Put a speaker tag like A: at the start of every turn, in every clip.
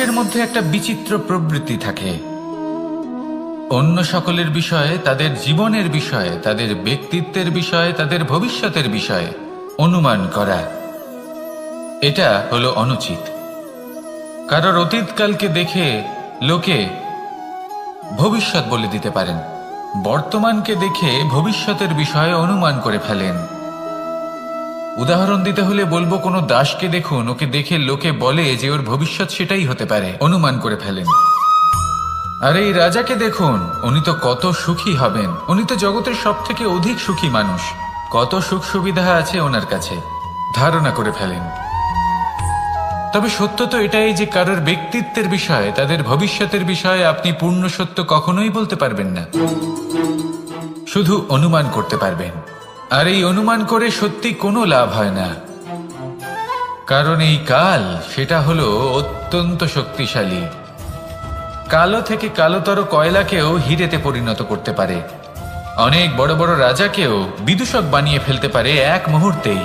A: মানুষের মধ্যে একটা বিচিত্র প্রবৃত্তি থাকে, অন্য সকলের বিষয়ে, তাদের জীবনের বিষয়ে, তাদের ব্যক্তিত্বের বিষয়ে, তাদের ভবিষ্যতের বিষয়ে অনুমান করা। এটা হলো অনুচিত। কারোর অতীতকালকে দেখে লোকে ভবিষ্যৎ বলে দিতে পারেন, বর্তমানকে দেখে ভবিষ্যতের বিষয়ে অনুমান করে ফেলেন। উদাহরণ দিতে হলে বলবো, কোনো দাসকে দেখুন, ওকে দেখে লোকে বলে যে ওর ভবিষ্যৎ সেটাই হতে পারে, অনুমান করে ফেলেন। আর এই রাজাকে দেখুন, উনি তো কত সুখী হবেন, উনি তো জগতের সব থেকে অধিক সুখী মানুষ, কত সুখ সুবিধা আছে ওনার কাছে, ধারণা করে ফেলেন। তবে সত্য তো এটাই যে কারোর ব্যক্তিত্বের বিষয়ে, তাদের ভবিষ্যতের বিষয়ে আপনি পূর্ণ সত্য কখনোই বলতে পারবেন না, শুধু অনুমান করতে পারবেন। আর এই অনুমান করে সত্যি কোনো লাভ হয় না, কারণ এই কাল সেটা হলো অত্যন্ত শক্তিশালী। কালো থেকে কালোতর কয়লাকেও হিরেতে পরিণত করতে পারে, অনেক বড় বড় রাজাকেও বিদূষক বানিয়ে ফেলতে পারে এক মুহূর্তেই।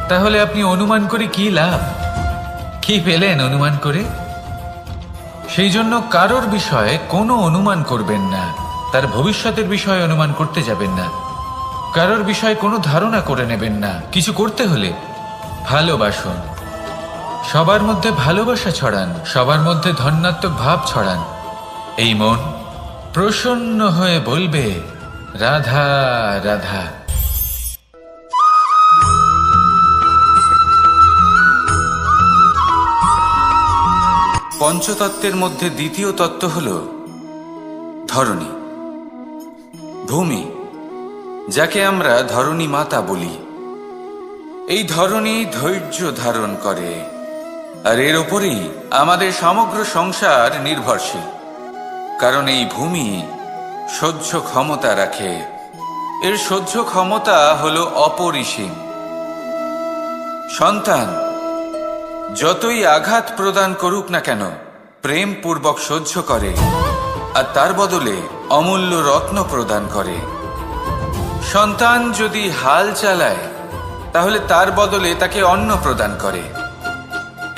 A: তাহলে আপনি অনুমান করে কি লাভ? কি পেলেন অনুমান করে? সেই জন্য কারোর বিষয়ে কোনো অনুমান করবেন না, তার ভবিষ্যতের বিষয়ে অনুমান করতে যাবেন না, কারোর বিষয়ে কোনো ধারণা করে নেবেন না। কিছু করতে হলে ভালোবাসুন, সবার মধ্যে ভালোবাসা ছড়ান, সবার মধ্যে ধন্যাত্মক ভাব ছড়ান। এই মন প্রসন্ন হয়ে বলবে, রাধা রাধা। পঞ্চতত্ত্বের মধ্যে দ্বিতীয় তত্ত্ব হল ধরণী, ভূমি, যাকে আমরা ধরণী মাতা বলি। এই ধরণী ধৈর্য ধারণ করে, আর এর ওপরেই আমাদের সমগ্র সংসার নির্ভরশীল। কারণ এই ভূমি সহ্য ক্ষমতা রাখে, এর সহ্য ক্ষমতা হলো অপরিসীম। সন্তান যতই আঘাত প্রদান করুক না কেন, প্রেম পূর্বক সহ্য করে, আর তার বদলে অমূল্য রত্ন প্রদান করে। সন্তান যদি হাল চালায়, তাহলে তার বদলে তাকে অন্ন প্রদান করে।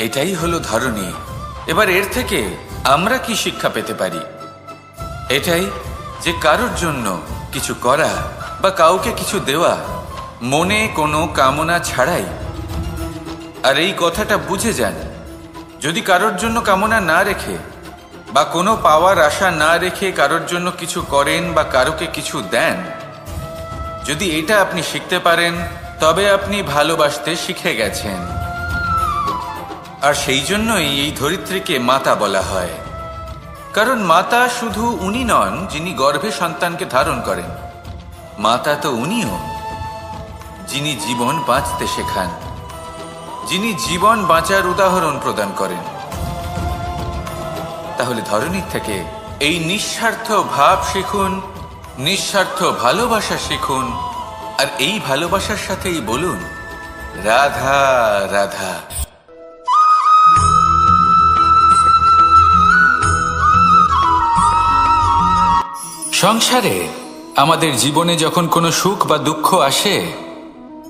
A: এটাই হলো ধরণী। এবার এর থেকে আমরা কি শিক্ষা পেতে পারি? এটাই যে কারোর জন্য কিছু করা বা কাউকে কিছু দেওয়া মনে কোনো কামনা ছাড়াই। আর এই কথাটা বুঝে যান, যদি কারোর জন্য কামনা না রেখে বা কোনো পাওয়ার আশা না রেখে কারোর জন্য কিছু করেন বা কারোকে কিছু দেন, যদি এটা আপনি শিখতে পারেন, তবে আপনি ভালোবাসতে শিখে গেছেন। আর সেই জন্যই এই ধরিত্রীকে মাতা বলা হয়। কারণ মাতা শুধু উনি নন যিনি গর্ভে সন্তানকে ধারণ করেন, মাতা তো উনিও যিনি জীবন বাঁচতে শেখান, যিনি জীবন বাঁচার উদাহরণ প্রদান করেন। তাহলে ধরণীর থেকে এই নিঃস্বার্থ ভাব শিখুন, নিঃস্বার্থ ভালোবাসা শিখুন, আর এই ভালোবাসার সাথেই বলুন, রাধা রাধা। সংসারে আমাদের জীবনে যখন কোনো সুখ বা দুঃখ আসে,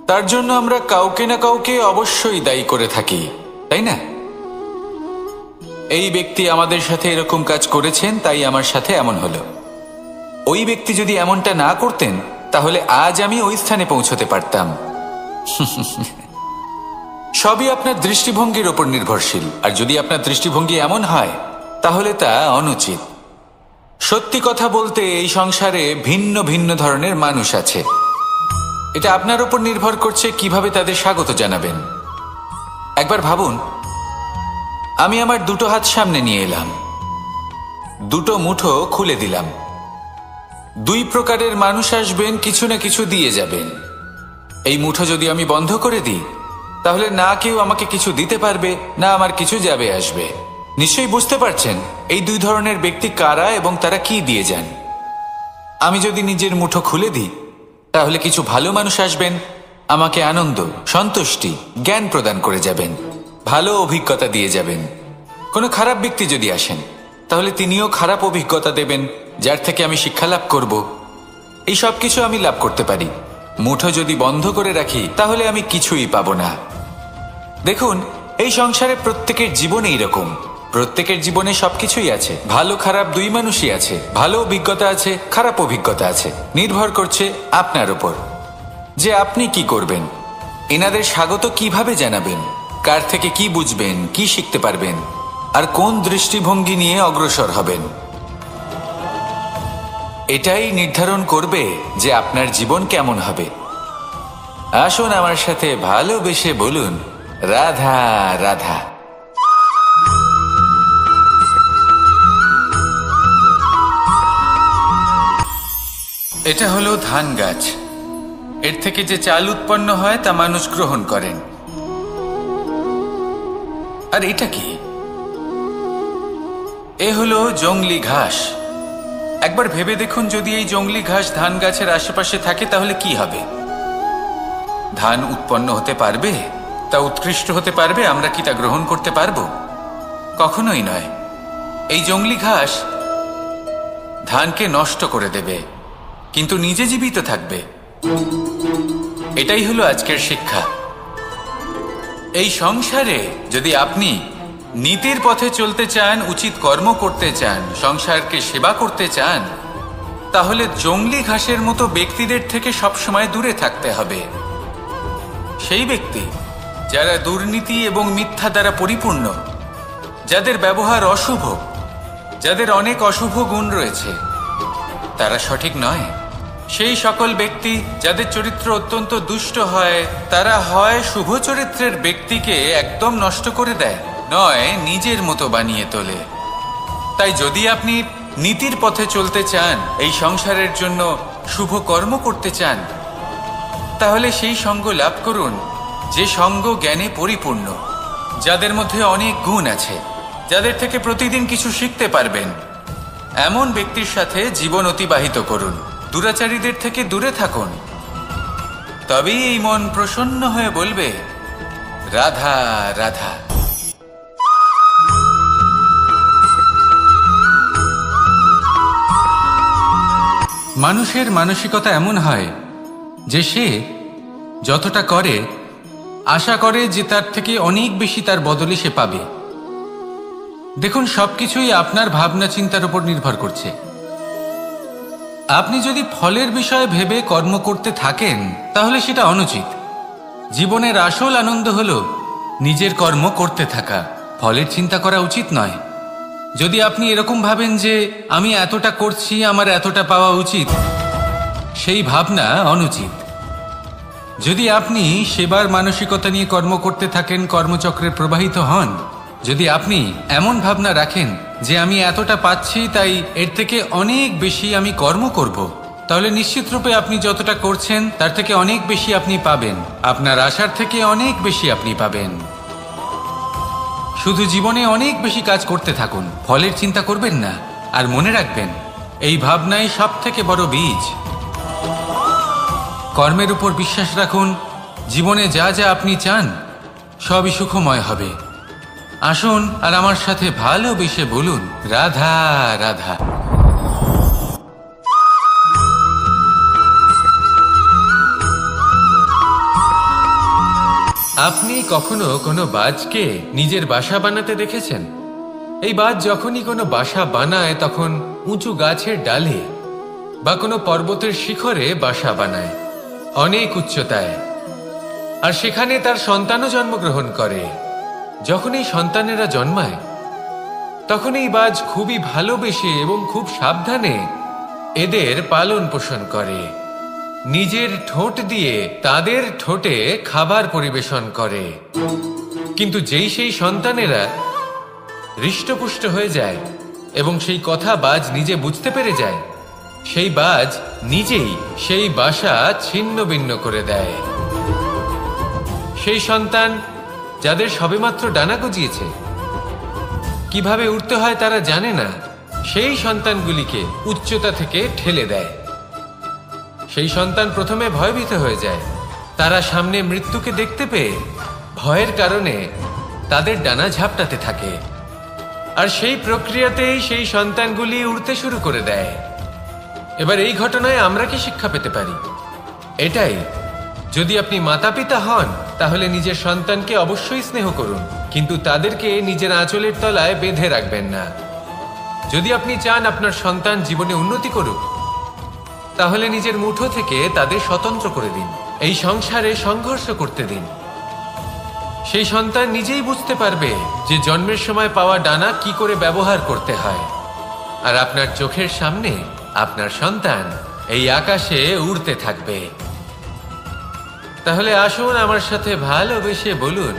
A: তার জন্য আমরা কাউকে না কাউকে অবশ্যই দায়ী করে থাকি, তাই না? এই ব্যক্তি আমাদের সাথে এরকম কাজ করেছেন, তাই আমার সাথে এমন হলো। ওই ব্যক্তি যদি এমনটা না করতেন, তাহলে আজ আমি ওই স্থানে পৌঁছতে পারতাম। সবই আপনার দৃষ্টিভঙ্গির ওপর নির্ভরশীল। আর যদি আপনার দৃষ্টিভঙ্গি এমন হয়, তাহলে তা অনুচিত। সত্যি কথা বলতে, এই সংসারে ভিন্ন ভিন্ন ধরনের মানুষ আছে। এটা আপনার উপর নির্ভর করছে কিভাবে তাদের স্বাগত জানাবেন। একবার ভাবুন, আমি আমার দুটো হাত সামনে নিয়ে এলাম, দুটো মুঠো খুলে দিলাম। দুই প্রকারের মানুষ আসবেন, কিছু না কিছু দিয়ে যাবেন। এই মুঠো যদি আমি বন্ধ করে দিই, তাহলে না কেউ আমাকে কিছু দিতে পারবে, না আমার কিছু যাবে আসবে। নিশ্চয়ই বুঝতে পারছেন এই দুই ধরনের ব্যক্তি কারা এবং তারা কি দিয়ে যান। আমি যদি নিজের মুঠো খুলে দিই, তাহলে কিছু ভালো মানুষ আসবেন, আমাকে আনন্দ, সন্তুষ্টি, জ্ঞান প্রদান করে যাবেন, ভালো অভিজ্ঞতা দিয়ে যাবেন। কোনো খারাপ ব্যক্তি যদি আসেন, তাহলে তিনিও খারাপ অভিজ্ঞতা দেবেন, যার থেকে আমি শিক্ষা লাভ করব। এই সব কিছু আমি লাভ করতে পারি। মুঠো যদি বন্ধ করে রাখি, তাহলে আমি কিছুই পাবো না। দেখুন, এই সংসারে প্রত্যেকের জীবন এইরকম। প্রত্যেকের জীবনে সবকিছুই আছে, ভালো খারাপ দুই মানুষই আছে, ভালো অভিজ্ঞতা আছে, খারাপ অভিজ্ঞতা আছে। নির্ভর করছে আপনার উপর যে আপনি কি করবেন, এনাদের স্বাগত কিভাবে জানাবেন, কার থেকে কি বুঝবেন, কি শিখতে পারবেন, আর কোন দৃষ্টিভঙ্গি নিয়ে অগ্রসর হবেন। এটাই নির্ধারণ করবে যে আপনার জীবন কেমন হবে। আসুন আমার সাথে ভালোবেসে বলুন, রাধা রাধা। এটা হলো ধান গাছ। এর থেকে যে চাল উৎপন্ন হয় তা মানুষ গ্রহণ করেন। আর এটা কি? এ হলো জংলি ঘাস। একবার ভেবে দেখুন, যদি এই জংলি ঘাস ধান গাছের আশেপাশে থাকে তাহলে কি হবে? ধান উৎপন্ন হতে পারবে? তা উৎকৃষ্ট হতে পারবে? আমরা কি তা গ্রহণ করতে পারবো? কখনোই নয়। এই জংলি ঘাস ধানকে নষ্ট করে দেবে, কিন্তু নিজে জীবিত থাকবে। এটাই হলো আজকের শিক্ষা। এই সংসারে যদি আপনি নীতির পথে চলতে চান, উচিত কর্ম করতে চান, সংসারকে সেবা করতে চান, তাহলে জংলি ঘাসের মতো ব্যক্তিদের থেকে সবসময় দূরে থাকতে হবে। সেই ব্যক্তি যারা দুর্নীতি এবং মিথ্যা দ্বারা পরিপূর্ণ, যাদের ব্যবহার অশুভ, যাদের অনেক অশুভ গুণ রয়েছে, তারা সঠিক নয়। সেই সকল ব্যক্তি যাদের চরিত্র অত্যন্ত দুষ্ট হয়, তারা হয় শুভ চরিত্রের ব্যক্তিকে একদম নষ্ট করে দেয়, নয় নিজের মতো বানিয়ে তোলে। তাই যদি আপনি নীতির পথে চলতে চান, এই সংসারের জন্য শুভ কর্ম করতে চান, তাহলে সেই সঙ্গ লাভ করুন যে সঙ্গ জ্ঞানে পরিপূর্ণ, যাদের মধ্যে অনেক গুণ আছে, যাদের থেকে প্রতিদিন কিছু শিখতে পারবেন। এমন ব্যক্তির সাথে জীবন অতিবাহিত করুন। দুরাচারীদের থেকে দূরে থাকুন। তবেই এই মন প্রসন্ন হয়ে বলবে, রাধা রাধা। মানুষের মানসিকতা এমন হয় যে সে যতটা করে আশা করে যে তার থেকে অনেক বেশি তার বদলে সে পাবে। দেখুন, সবকিছুই আপনার ভাবনা চিন্তার উপর নির্ভর করছে। আপনি যদি ফলের বিষয়ে ভেবে কর্ম করতে থাকেন তাহলে সেটা অনুচিত। জীবনের আসল আনন্দ হলো নিজের কর্ম করতে থাকা, ফলের চিন্তা করা উচিত নয়। যদি আপনি এরকম ভাবেন যে আমি এতটা করছি, আমার এতটা পাওয়া উচিত, সেই ভাবনা অনুচিত। যদি আপনি সেবার মানসিকতা নিয়ে কর্ম করতে থাকেন, কর্মচক্রে প্রবাহিত হন, যদি আপনি এমন ভাবনা রাখেন যে আমি এতটা পাচ্ছি তাই এর থেকে অনেক বেশি আমি কর্ম করব, তাহলে নিশ্চিত রূপে আপনি যতটা করছেন তার থেকে অনেক বেশি আপনি পাবেন। আপনার আশার থেকে অনেক বেশি আপনি পাবেন। শুধু জীবনে অনেক বেশি কাজ করতে থাকুন, ফলের চিন্তা করবেন না। আর মনে রাখবেন, এই ভাবনাই সব থেকে বড় বীজ। কর্মের উপর বিশ্বাস রাখুন। জীবনে যা যা আপনি চান সবই সুখময় হবে। আসুন আর আমার সাথে ভালোবেসে বলুন, রাধা রাধা। আপনি কখনো কোনো বাজকে নিজের বাসা বানাতে দেখেছেন? এই বাজ যখনই কোনো বাসা বানায় তখন উঁচু গাছের ডালে বা কোনো পর্বতের শিখরে বাসা বানায়, অনেক উচ্চতায়। আর সেখানে তার সন্তানও জন্মগ্রহণ করে। যখন এই সন্তানেরা জন্মায় তখন এই বাজ খুবই ভালোবেসে এবং খুব সাবধানে এদের পালন পোষণ করে। নিজের ঠোঁট দিয়ে তাদের ঠোঁটে খাবার পরিবেশন করে। কিন্তু যেই সেই সন্তানেরা হৃষ্টপুষ্ট হয়ে যায় এবং সেই কথা বাজ নিজে বুঝতে পেরে যায়, সেই বাজ নিজেই সেই বাসা ছিন্ন ভিন্ন করে দেয়। সেই সন্তান যাদের সবেমাত্র ডানা গজিয়েছে, কিভাবে উঠতে হয় তারা জানে না, সেই সন্তানগুলিকে উচ্চতা থেকে ঠেলে দেয়। সেই সন্তান প্রথমে ভয়ভীত হয়ে যায়। তারা সামনে মৃত্যুকে দেখতে পেয়ে ভয়ের কারণে তাদের ডানা ঝাপটাতে থাকে। আর সেই প্রক্রিয়াতেই সেই সন্তানগুলি উড়তে শুরু করে দেয়। এবার এই ঘটনায় আমরা কি শিক্ষা পেতে পারি? এটাই, যদি আপনি মাতা পিতা হন
B: তাহলে নিজের সন্তানকে অবশ্যই স্নেহ করুন, কিন্তু তাদেরকে নিজের আঁচলের তলায় বেঁধে রাখবেন না। যদি আপনি চান আপনার সন্তান জীবনে উন্নতি করুক, তাহলে নিজের মুঠো থেকে তাদের স্বতন্ত্র করে দিন। এই সংসারে সংঘর্ষ করতে দিন। সেই সন্তান নিজেই বুঝতে পারবে যে জন্মের সময় পাওয়া ডানা কি করে ব্যবহার করতে হয়। আর আপনার চোখের সামনে আপনার সন্তান এই আকাশে উড়তে থাকবে। তাহলে আসুন আমার সাথে ভালোবেসে বলুন,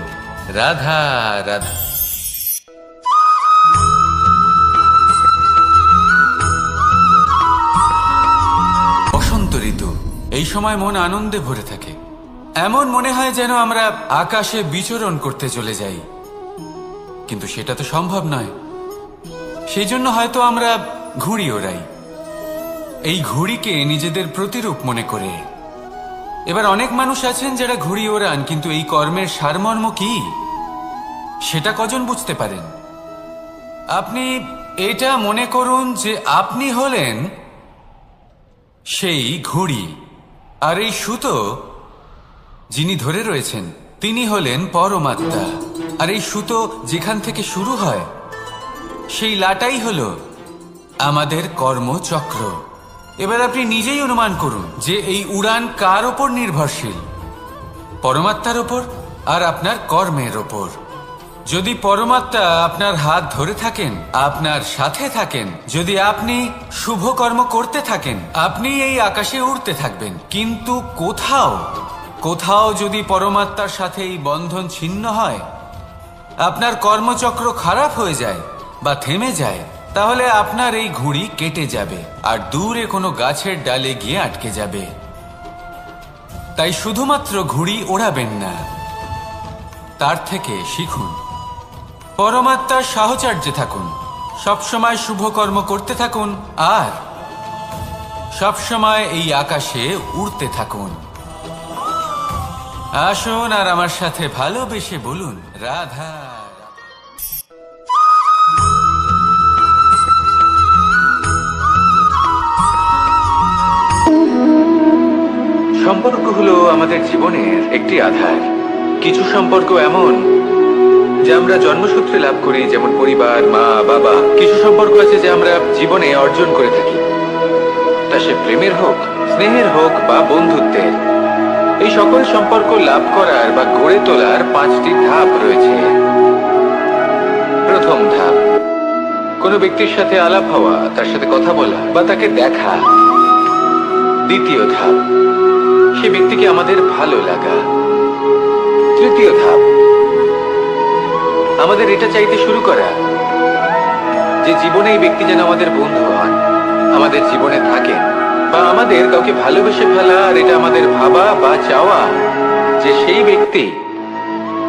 B: রাধা রাধা।
A: বসন্ত ঋতু, এই সময় মন আনন্দে ভরে থাকে। এমন মনে হয় যেন আমরা আকাশে বিচরণ করতে চলে যাই, কিন্তু সেটা তো সম্ভব নয়। সেই জন্য হয়তো আমরা ঘুড়ি ওড়াই, এই ঘুড়িকে নিজেদের প্রতিরূপ মনে করে। এবার অনেক মানুষ আছেন যারা ঘুড়ি ওড়ান, কিন্তু এই কর্মের সারমর্ম কি সেটা কজন বুঝতে পারেন? আপনি এটা মনে করুন যে আপনি হলেন সেই ঘুড়ি, আর এই সুতো যিনি ধরে রয়েছেন তিনি হলেন পরমাত্মা। আর এই সুতো যেখান থেকে শুরু হয় সেই লাটাই হলো আমাদের কর্মচক্র। এবার আপনি নিজেই অনুমান করুন যে এই উড়ান কার ওপর নির্ভরশীল? পরমাত্মার ওপর আর আপনার কর্মের ওপর। যদি পরমাত্মা আপনার হাত ধরে থাকেন, আপনার সাথে থাকেন, যদি আপনি শুভ কর্ম করতে থাকেন, আপনি এই আকাশে উড়তে থাকবেন। কিন্তু কোথাও যদি পরমাত্মার সাথে এই বন্ধন ছিন্ন হয়, আপনার কর্মচক্র খারাপ হয়ে যায় বা থেমে যায়, তাহলে আপনার এই ঘুড়ি কেটে যাবে আর দূরে কোনো গাছের ডালে গিয়ে আটকে যাবে। তাই শুধুমাত্র ঘুড়ি ওড়াবেন না, তার থেকে শিখুন, পরমাত্মার সাহচর্যে থাকুন, সবসময় শুভ কর্ম করতে থাকুন আর সবসময় এই আকাশে উড়তে থাকুন। আসুন আর আমার সাথে ভালোবেসে বলুন, রাধা। সম্পর্ক হলো আমাদের জীবনের একটি আধার। কিছু সম্পর্ক এমন যে আমরা জন্মসূত্রে লাভ করি, যেমন পরিবার, মা, বাবা। কিছু সম্পর্ক আছে যে আমরা জীবনে অর্জন করে থাকি, তা সে প্রেমের হোক, স্নেহের হোক বা বন্ধুত্বের। এই সকল সম্পর্ক লাভ করার বা গড়ে তোলার 5টি ধাপ রয়েছে। প্রথম ধাপ, কোনো ব্যক্তির সাথে আলাপ হওয়া, তার সাথে কথা বলা বা তাকে দেখা। দ্বিতীয় ধাপ, সে ব্যক্তিকে আমাদের ভালো লাগা। তৃতীয় ধাপ, আমাদের এটা চাইতে শুরু করা যে জীবনে এই ব্যক্তি যেন আমাদের বন্ধু হন, আমাদের জীবনে থাকেন, বা আমাদের কাউকে ভালোবেসে ফেলা আর এটা আমাদের ভাবা বা চাওয়া যে সেই ব্যক্তি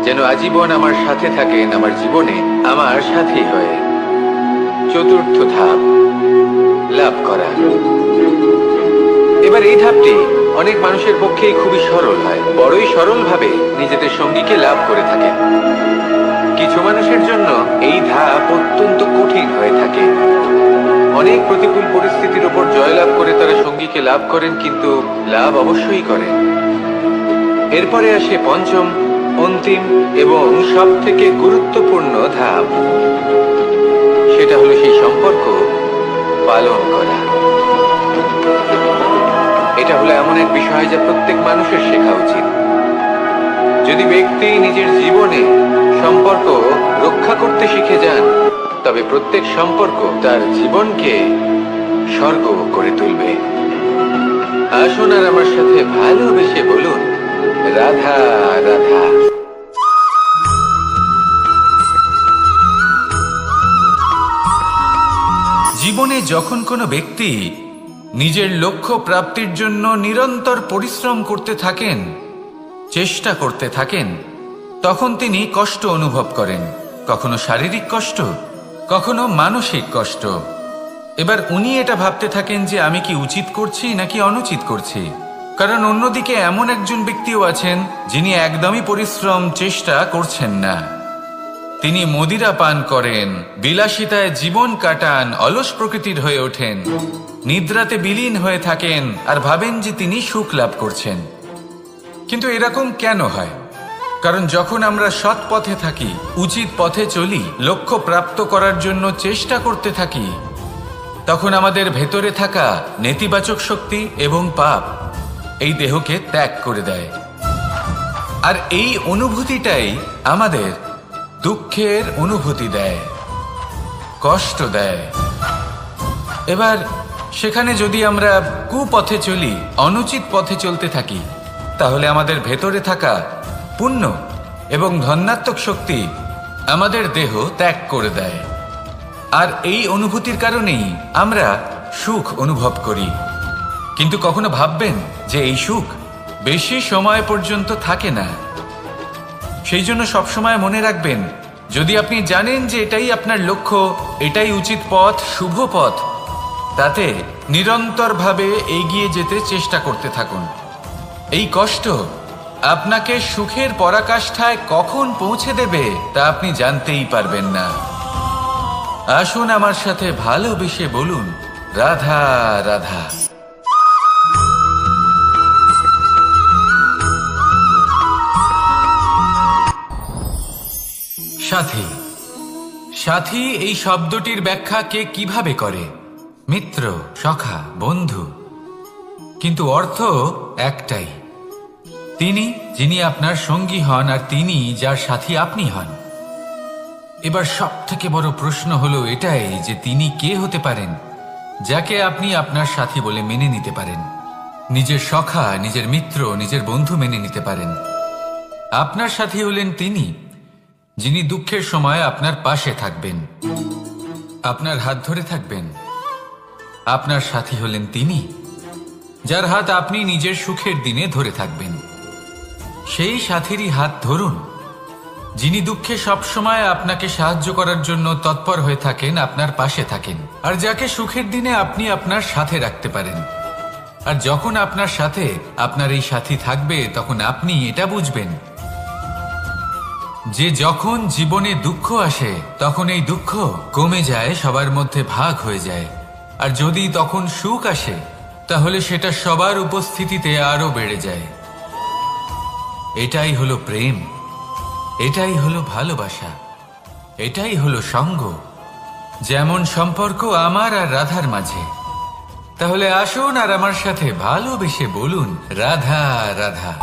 A: যেন আজীবন আমার সাথে থাকেন, আমার জীবনে আমার সাথী হয়ে। চতুর্থ ধাপ, লাভ করা। এবার এই ধাপটি অনেক মানুষের পক্ষেই খুবই সরল হয়, বড়ই সরলভাবে নিজেদের সঙ্গীকে লাভ করে থাকে। কিছু মানুষের জন্য এই ধাপ অত্যন্ত কঠিন হয়ে থাকে। অনেক প্রতিকূল পরিস্থিতির উপর জয়লাভ করে তারা সঙ্গীকে লাভ করেন, কিন্তু লাভ অবশ্যই করেন। এরপরে আসে পঞ্চম, অন্তিম এবং সব থেকে গুরুত্বপূর্ণ ধাপ। সেটা হলো সেই সম্পর্ক পালন করা। এটা হলো এমন এক বিষয় যা প্রত্যেক মানুষের শেখা উচিত। যদি ব্যক্তি নিজের জীবনে সম্পর্ক রক্ষা করতে শিখে যান, তবে প্রত্যেক সম্পর্ক তার জীবনকে স্বর্গ করে তুলবে। আসুন আর আমার সাথে ভালোবেসে বলুন, রাধা রাধা। জীবনে যখন কোনো ব্যক্তি নিজের লক্ষ্য প্রাপ্তির জন্য নিরন্তর পরিশ্রম করতে থাকেন, চেষ্টা করতে থাকেন, তখন তিনি কষ্ট অনুভব করেন, কখনো শারীরিক কষ্ট, কখনো মানসিক কষ্ট। এবার উনি এটা ভাবতে থাকেন যে আমি কি উচিত করছি নাকি অনুচিত করছি। কারণ অন্যদিকে এমন একজন ব্যক্তিও আছেন যিনি একদমই পরিশ্রম চেষ্টা করছেন না। তিনি মদিরা পান করেন, বিলাসিতায় জীবন কাটান, অলস প্রকৃতির হয়ে ওঠেন, নিদ্রাতে বিলীন হয়ে থাকেন আর ভাবেন যে তিনি সুখ লাভ করছেন। কিন্তু এরকম কেন হয়? কারণ যখন আমরা সৎ পথে থাকি, উচিত পথে চলি, লক্ষ্য প্রাপ্ত করার জন্য চেষ্টা করতে থাকি, তখন আমাদের ভেতরে থাকা নেতিবাচক শক্তি এবং পাপ এই দেহকে ত্যাগ করে দেয়। আর এই অনুভূতিটাই আমাদের দুঃখের অনুভূতি দেয়, কষ্ট দেয়। এবার সেখানে যদি আমরা কুপথে চলি, অনুচিত পথে চলতে থাকি, তাহলে আমাদের ভেতরে থাকা পুণ্য এবং ধনাত্মক শক্তি আমাদের দেহ ত্যাগ করে দেয়। আর এই অনুভূতির কারণেই আমরা সুখ অনুভব করি। কিন্তু কখনো ভাববেন যে এই সুখ বেশি সময় পর্যন্ত থাকে না। সেই জন্য সবসময় মনে রাখবেন, যদি আপনি জানেন যে এটাই আপনার লক্ষ্য, এটাই উচিত পথ, শুভ পথ, তাতে নিরন্তরভাবে এগিয়ে যেতে চেষ্টা করতে থাকুন। এই কষ্ট আপনাকে সুখের পরাকাষ্ঠায় কখন পৌঁছে দেবে তা আপনি জানতেই পারবেন না। আসুন আমার সাথে ভালোবেসে বলুন, রাধা রাধা। সাথী। সাথী এই শব্দটির ব্যাখ্যা কে কিভাবে করে? মিত্র, সখা, বন্ধু। কিন্তু অর্থ একটাই, তিনি যিনি আপনার সঙ্গী হন আর তিনি যার সাথী আপনি হন। এবার সব থেকে বড় প্রশ্ন হলো এটাই যে তিনি কে হতে পারেন যাকে আপনি আপনার সাথী বলে মেনে নিতে পারেন, নিজের সখা, নিজের মিত্র, নিজের বন্ধু মেনে নিতে পারেন। আপনার সাথী হলেন তিনি যিনি দুঃখের সময় আপনার পাশে থাকবেন, আপনার হাত ধরে থাকবেন। আপনার সাথী হলেন তিনি যার হাত আপনি নিজের সুখের দিনে ধরে থাকবেন। সেই সাথীরই হাত ধরুন যিনি দুঃখে সবসময় আপনাকে সাহায্য করার জন্য তৎপর হয়ে থাকেন, আপনার পাশে থাকেন, আর যাকে সুখের দিনে আপনি আপনার সাথে রাখতে পারেন। আর যখন আপনার সাথে আপনার এই সাথী থাকবে, তখন আপনি এটা বুঝবেন যে যখন জীবনে দুঃখ আসে, তখন এই দুঃখ কমে যায়, সবার মধ্যে ভাগ হয়ে যায়। আর যদি তখন সুখ আসে, তাহলে সেটা সবার উপস্থিতিতে আরো বেড়ে যায়। এটাই হলো প্রেম, এটাই হলো ভালোবাসা, এটাই হলো সঙ্গ। যেমন সম্পর্ক আমার আর রাধার মাঝে। তাহলে আসুন আর আমার সাথে ভালোবেসে বলুন, রাধা রাধা।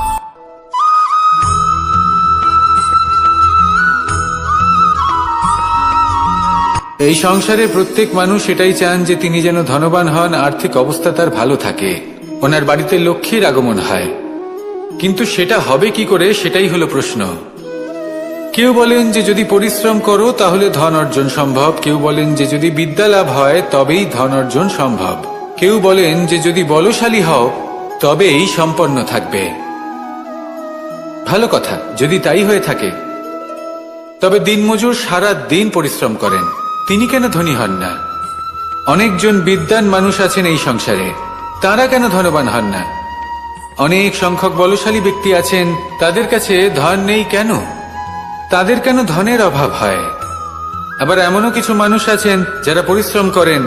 A: এই সংসারে প্রত্যেক মানুষ এটাই চান যে তিনি যেন ধনবান হন, আর্থিক অবস্থা তার ভালো থাকে, ওনার বাড়িতে লক্ষ্মীর আগমন হয়। কিন্তু সেটা হবে কি করে, সেটাই হলো প্রশ্ন। কেউ বলেন যে যদি পরিশ্রম করো তাহলে ধন অর্জন সম্ভব, কেউ বলেন যে যদি বিদ্যা লাভ হয় তবেই ধন অর্জন সম্ভব, কেউ বলেন যে যদি বলশালী হও তবেই সম্পন্ন থাকবে। ভালো কথা, যদি তাই হয়ে থাকে, তবে দিনমজুর সারা দিন পরিশ্রম করেন, তিনি কেন ধনী হন না? অনেকজন বিদ্বান মানুষ আছেন এই সংসারে, তারা কেন ধনবান হন না? অনেক সংখ্যক বলশালী ব্যক্তি আছেন, তাদের কাছে ধন নেই কেন? তাদের কেন ধনের অভাব হয়? আবার এমনও কিছু মানুষ আছেন যারা পরিশ্রম করেন,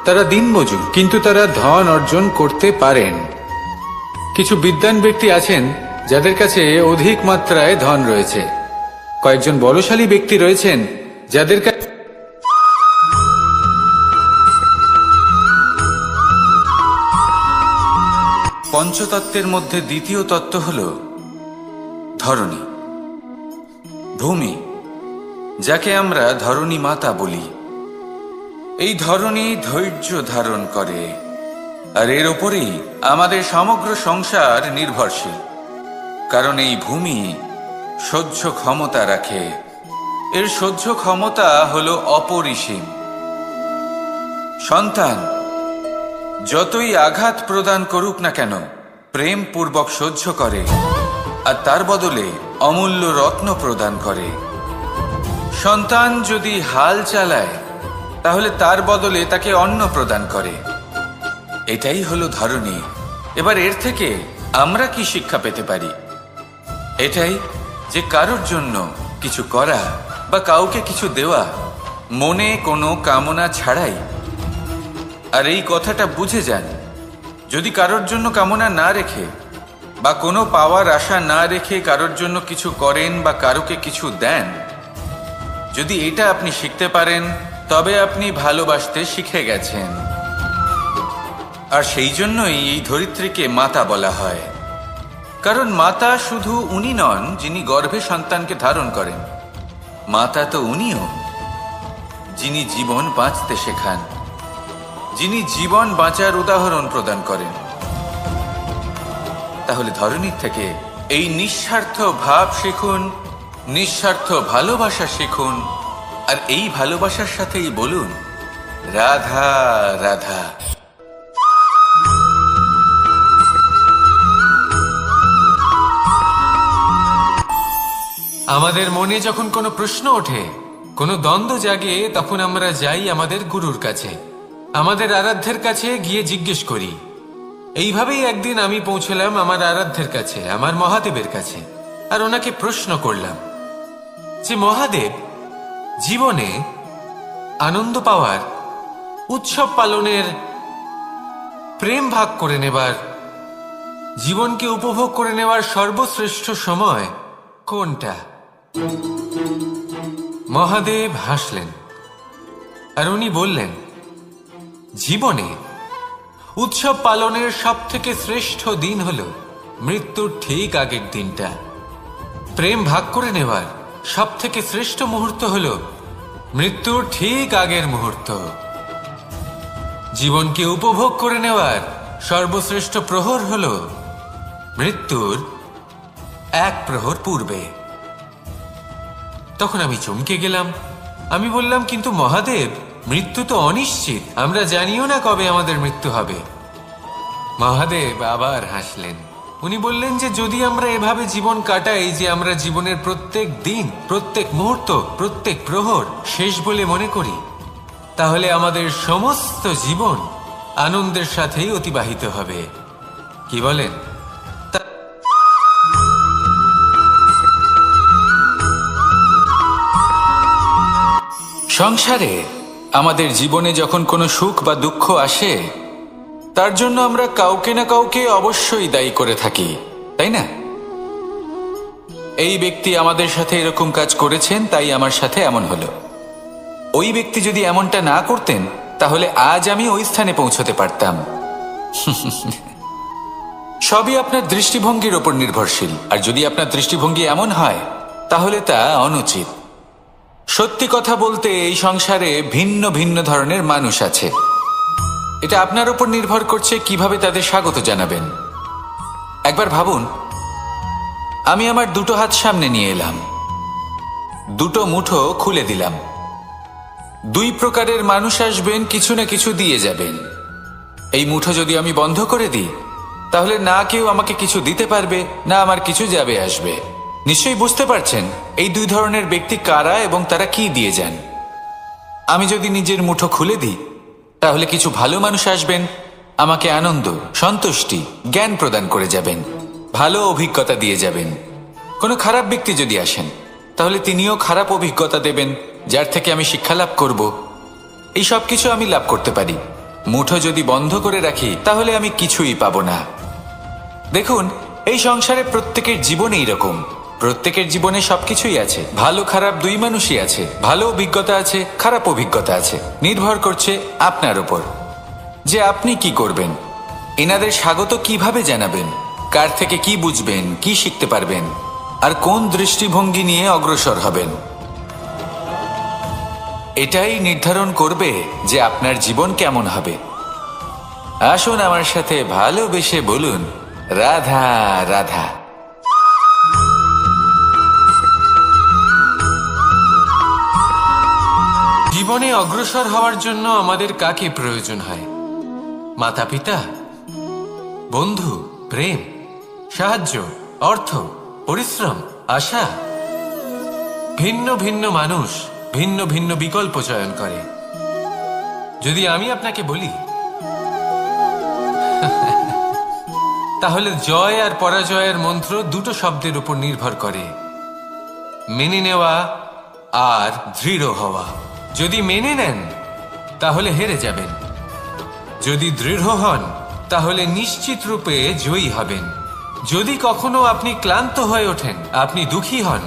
A: তারা দিনমজুর, কিন্তু তারা ধন অর্জন করতে পারেন। কিছু বিদ্বান ব্যক্তি আছেন যাদের কাছে অধিক মাত্রায় ধন রয়েছে। কয়েকজন বলশালী ব্যক্তি রয়েছেন যাদের কাছে পঞ্চতত্ত্বের মধ্যে দ্বিতীয় তত্ত্ব হল ধরণী, ভূমি, যাকে আমরা ধরণী মাতা বলি। এই ধরণী ধৈর্য ধারণ করে, আর এর ওপরেই আমাদের সমগ্র সংসার নির্ভরশীল। কারণ এই ভূমি সহ্য ক্ষমতা রাখে, এর সহ্য ক্ষমতা হল অপরিসীম। সন্তান যতই আঘাত প্রদান করুক না কেন, প্রেম পূর্বক সহ্য করে, আর তার বদলে অমূল্য রত্ন প্রদান করে। সন্তান যদি হাল চালায়, তাহলে তার বদলে তাকে অন্ন প্রদান করে। এটাই হলো ধরণী। এবার এর থেকে আমরা কি শিক্ষা পেতে পারি? এটাই যে কারোর জন্য কিছু করা বা কাউকে কিছু দেওয়া মনে কোনো কামনা ছাড়াই। আর এই কথাটা বুঝে যান, যদি কারোর জন্য কামনা না রেখে বা কোনো পাওয়ার আশা না রেখে কারোর জন্য কিছু করেন বা কারোকে কিছু দেন, যদি এটা আপনি শিখতে পারেন তবে আপনি ভালোবাসতে শিখে গেছেন। আর সেই জন্যই এই ধরিত্রীকে মাতা বলা হয়। কারণ মাতা শুধু উনি নন যিনি গর্ভে সন্তানকে ধারণ করেন, মাতা তো উনিও যিনি জীবন বাঁচতে শেখান, যিনি জীবন বাঁচার উদাহরণ প্রদান করেন। তাহলে ধরনীর থেকে এই নিঃস্বার্থ ভাব শিখুন, নিঃস্বার্থ ভালোবাসা শিখুন, আর এই ভালোবাসার সাথেই বলুন রাধা রাধা।
B: আমাদের মনে যখন কোনো প্রশ্ন ওঠে, কোনো দ্বন্দ্ব জাগে, তখন আমরা যাই আমাদের গুরুর কাছে, আমাদের আরাধ্যের কাছে গিয়ে জিজ্ঞেস করি। এইভাবেই একদিন আমি পৌঁছলাম আমার আরাধ্যের কাছে, আমার মহাদেবের কাছে, আর ওনাকে প্রশ্ন করলাম যে মহাদেব, জীবনে আনন্দ পাওয়ার, উৎসব পালনের, প্রেম ভাগ করে নেবার, জীবনকে উপভোগ করে নেওয়ার সর্বশ্রেষ্ঠ সময় কোনটা? মহাদেব হাসলেন আর উনি বললেন, জীবনে উৎসব পালনের সব থেকে শ্রেষ্ঠ দিন হল মৃত্যুর ঠিক আগের দিনটা। প্রেম ভাগ করে নেওয়ার সব থেকে শ্রেষ্ঠ মুহূর্ত হল মৃত্যুর ঠিক আগের মুহূর্ত। জীবনকে উপভোগ করে নেওয়ার সর্বশ্রেষ্ঠ প্রহর হল মৃত্যুর এক প্রহর পূর্বে। তখন আমি চমকে গেলাম। আমি বললাম, কিন্তু মহাদেব, মৃত্যু তো অনিশ্চিত, আমরা জানিও না কবে আমাদের মৃত্যু হবে। মহাদেব আবার হাসলেন। উনি বললেন যে যদি আমরা এভাবে জীবন কাটাই যে আমরা জীবনের প্রত্যেক দিন, প্রত্যেক মুহূর্ত, প্রত্যেক প্রহর শেষ বলে মনে করি, তাহলে আমাদের সমস্ত জীবন আনন্দের সাথেই অতিবাহিত হবে। কি বলেন?
A: সংসারে আমাদের জীবনে যখন কোনো সুখ বা দুঃখ আসে, তার জন্য আমরা কাউকে না কাউকে অবশ্যই দায়ী করে থাকি, তাই না? এই ব্যক্তি আমাদের সাথে এরকম কাজ করেছেন, তাই আমার সাথে এমন হলো। ওই ব্যক্তি যদি এমনটা না করতেন, তাহলে আজ আমি ওই স্থানে পৌঁছতে পারতাম। সবই আপনার দৃষ্টিভঙ্গির ওপর নির্ভরশীল, আর যদি আপনার দৃষ্টিভঙ্গি এমন হয়, তাহলে তা অনুচিত। সত্যি কথা বলতে, এই সংসারে ভিন্ন ভিন্ন ধরনের মানুষ আছে। এটা আপনার উপর নির্ভর করছে কিভাবে তাদের স্বাগত জানাবেন। একবার ভাবুন, আমি আমার দুটো হাত সামনে নিয়ে এলাম, দুটো মুঠো খুলে দিলাম। দুই প্রকারের মানুষ আসবেন, কিছু না কিছু দিয়ে যাবেন। এই মুঠো যদি আমি বন্ধ করে দিই, তাহলে না কেউ আমাকে কিছু দিতে পারবে, না আমার কিছু যাবে আসবে। নিশ্চয়ই বুঝতে পারছেন এই দুই ধরনের ব্যক্তি কারা এবং তারা কি দিয়ে যান। আমি যদি নিজের মুঠো খুলে দিই, তাহলে কিছু ভালো মানুষ আসবেন, আমাকে আনন্দ, সন্তুষ্টি, জ্ঞান প্রদান করে যাবেন, ভালো অভিজ্ঞতা দিয়ে যাবেন। কোনো খারাপ ব্যক্তি যদি আসেন, তাহলে তিনিও খারাপ অভিজ্ঞতা দেবেন, যার থেকে আমি শিক্ষা লাভ করব। এই সব কিছু আমি লাভ করতে পারি। মুঠো যদি বন্ধ করে রাখি, তাহলে আমি কিছুই পাবো না। দেখুন, এই সংসারে প্রত্যেকের জীবনে এইরকম। প্রত্যেকের জীবনে সবকিছুই আছে, ভালো খারাপ দুই মানুষই আছে, ভালো অভিজ্ঞতা আছে, খারাপ অভিজ্ঞতা আছে। নির্ভর করছে আপনার উপর যে আপনি কি করবেন, এনাদের স্বাগত কিভাবে জানাবেন, কার থেকে কি বুঝবেন, কি শিখতে পারবেন, আর কোন দৃষ্টিভঙ্গি নিয়ে অগ্রসর হবেন। এটাই নির্ধারণ করবে যে আপনার জীবন কেমন হবে। আসুন আমার সাথে ভালোবেসে বলুন রাধা রাধা।
B: জীবনে অগ্রসর হওয়ার জন্য আমাদের কাকে প্রয়োজন হয়? মাতা পিতা, বন্ধু, প্রেম, সাহায্য, অর্থ, পরিশ্রম, আশা। ভিন্ন ভিন্ন মানুষ ভিন্ন ভিন্ন বিকল্প চয়ন করে। যদি আমি আপনাকে বলি, তাহলে জয় আর পরাজয়ের মন্ত্র দুটো শব্দের উপর নির্ভর করে, মেনে নেওয়া আর দৃঢ় হওয়া। যদি মেনে নেন, তাহলে হেরে যাবেন। যদি দৃঢ় হন, তাহলে নিশ্চিত রূপে জয়ী হবেন। যদি কখনো আপনি ক্লান্ত হয়ে ওঠেন, আপনি দুঃখী হন,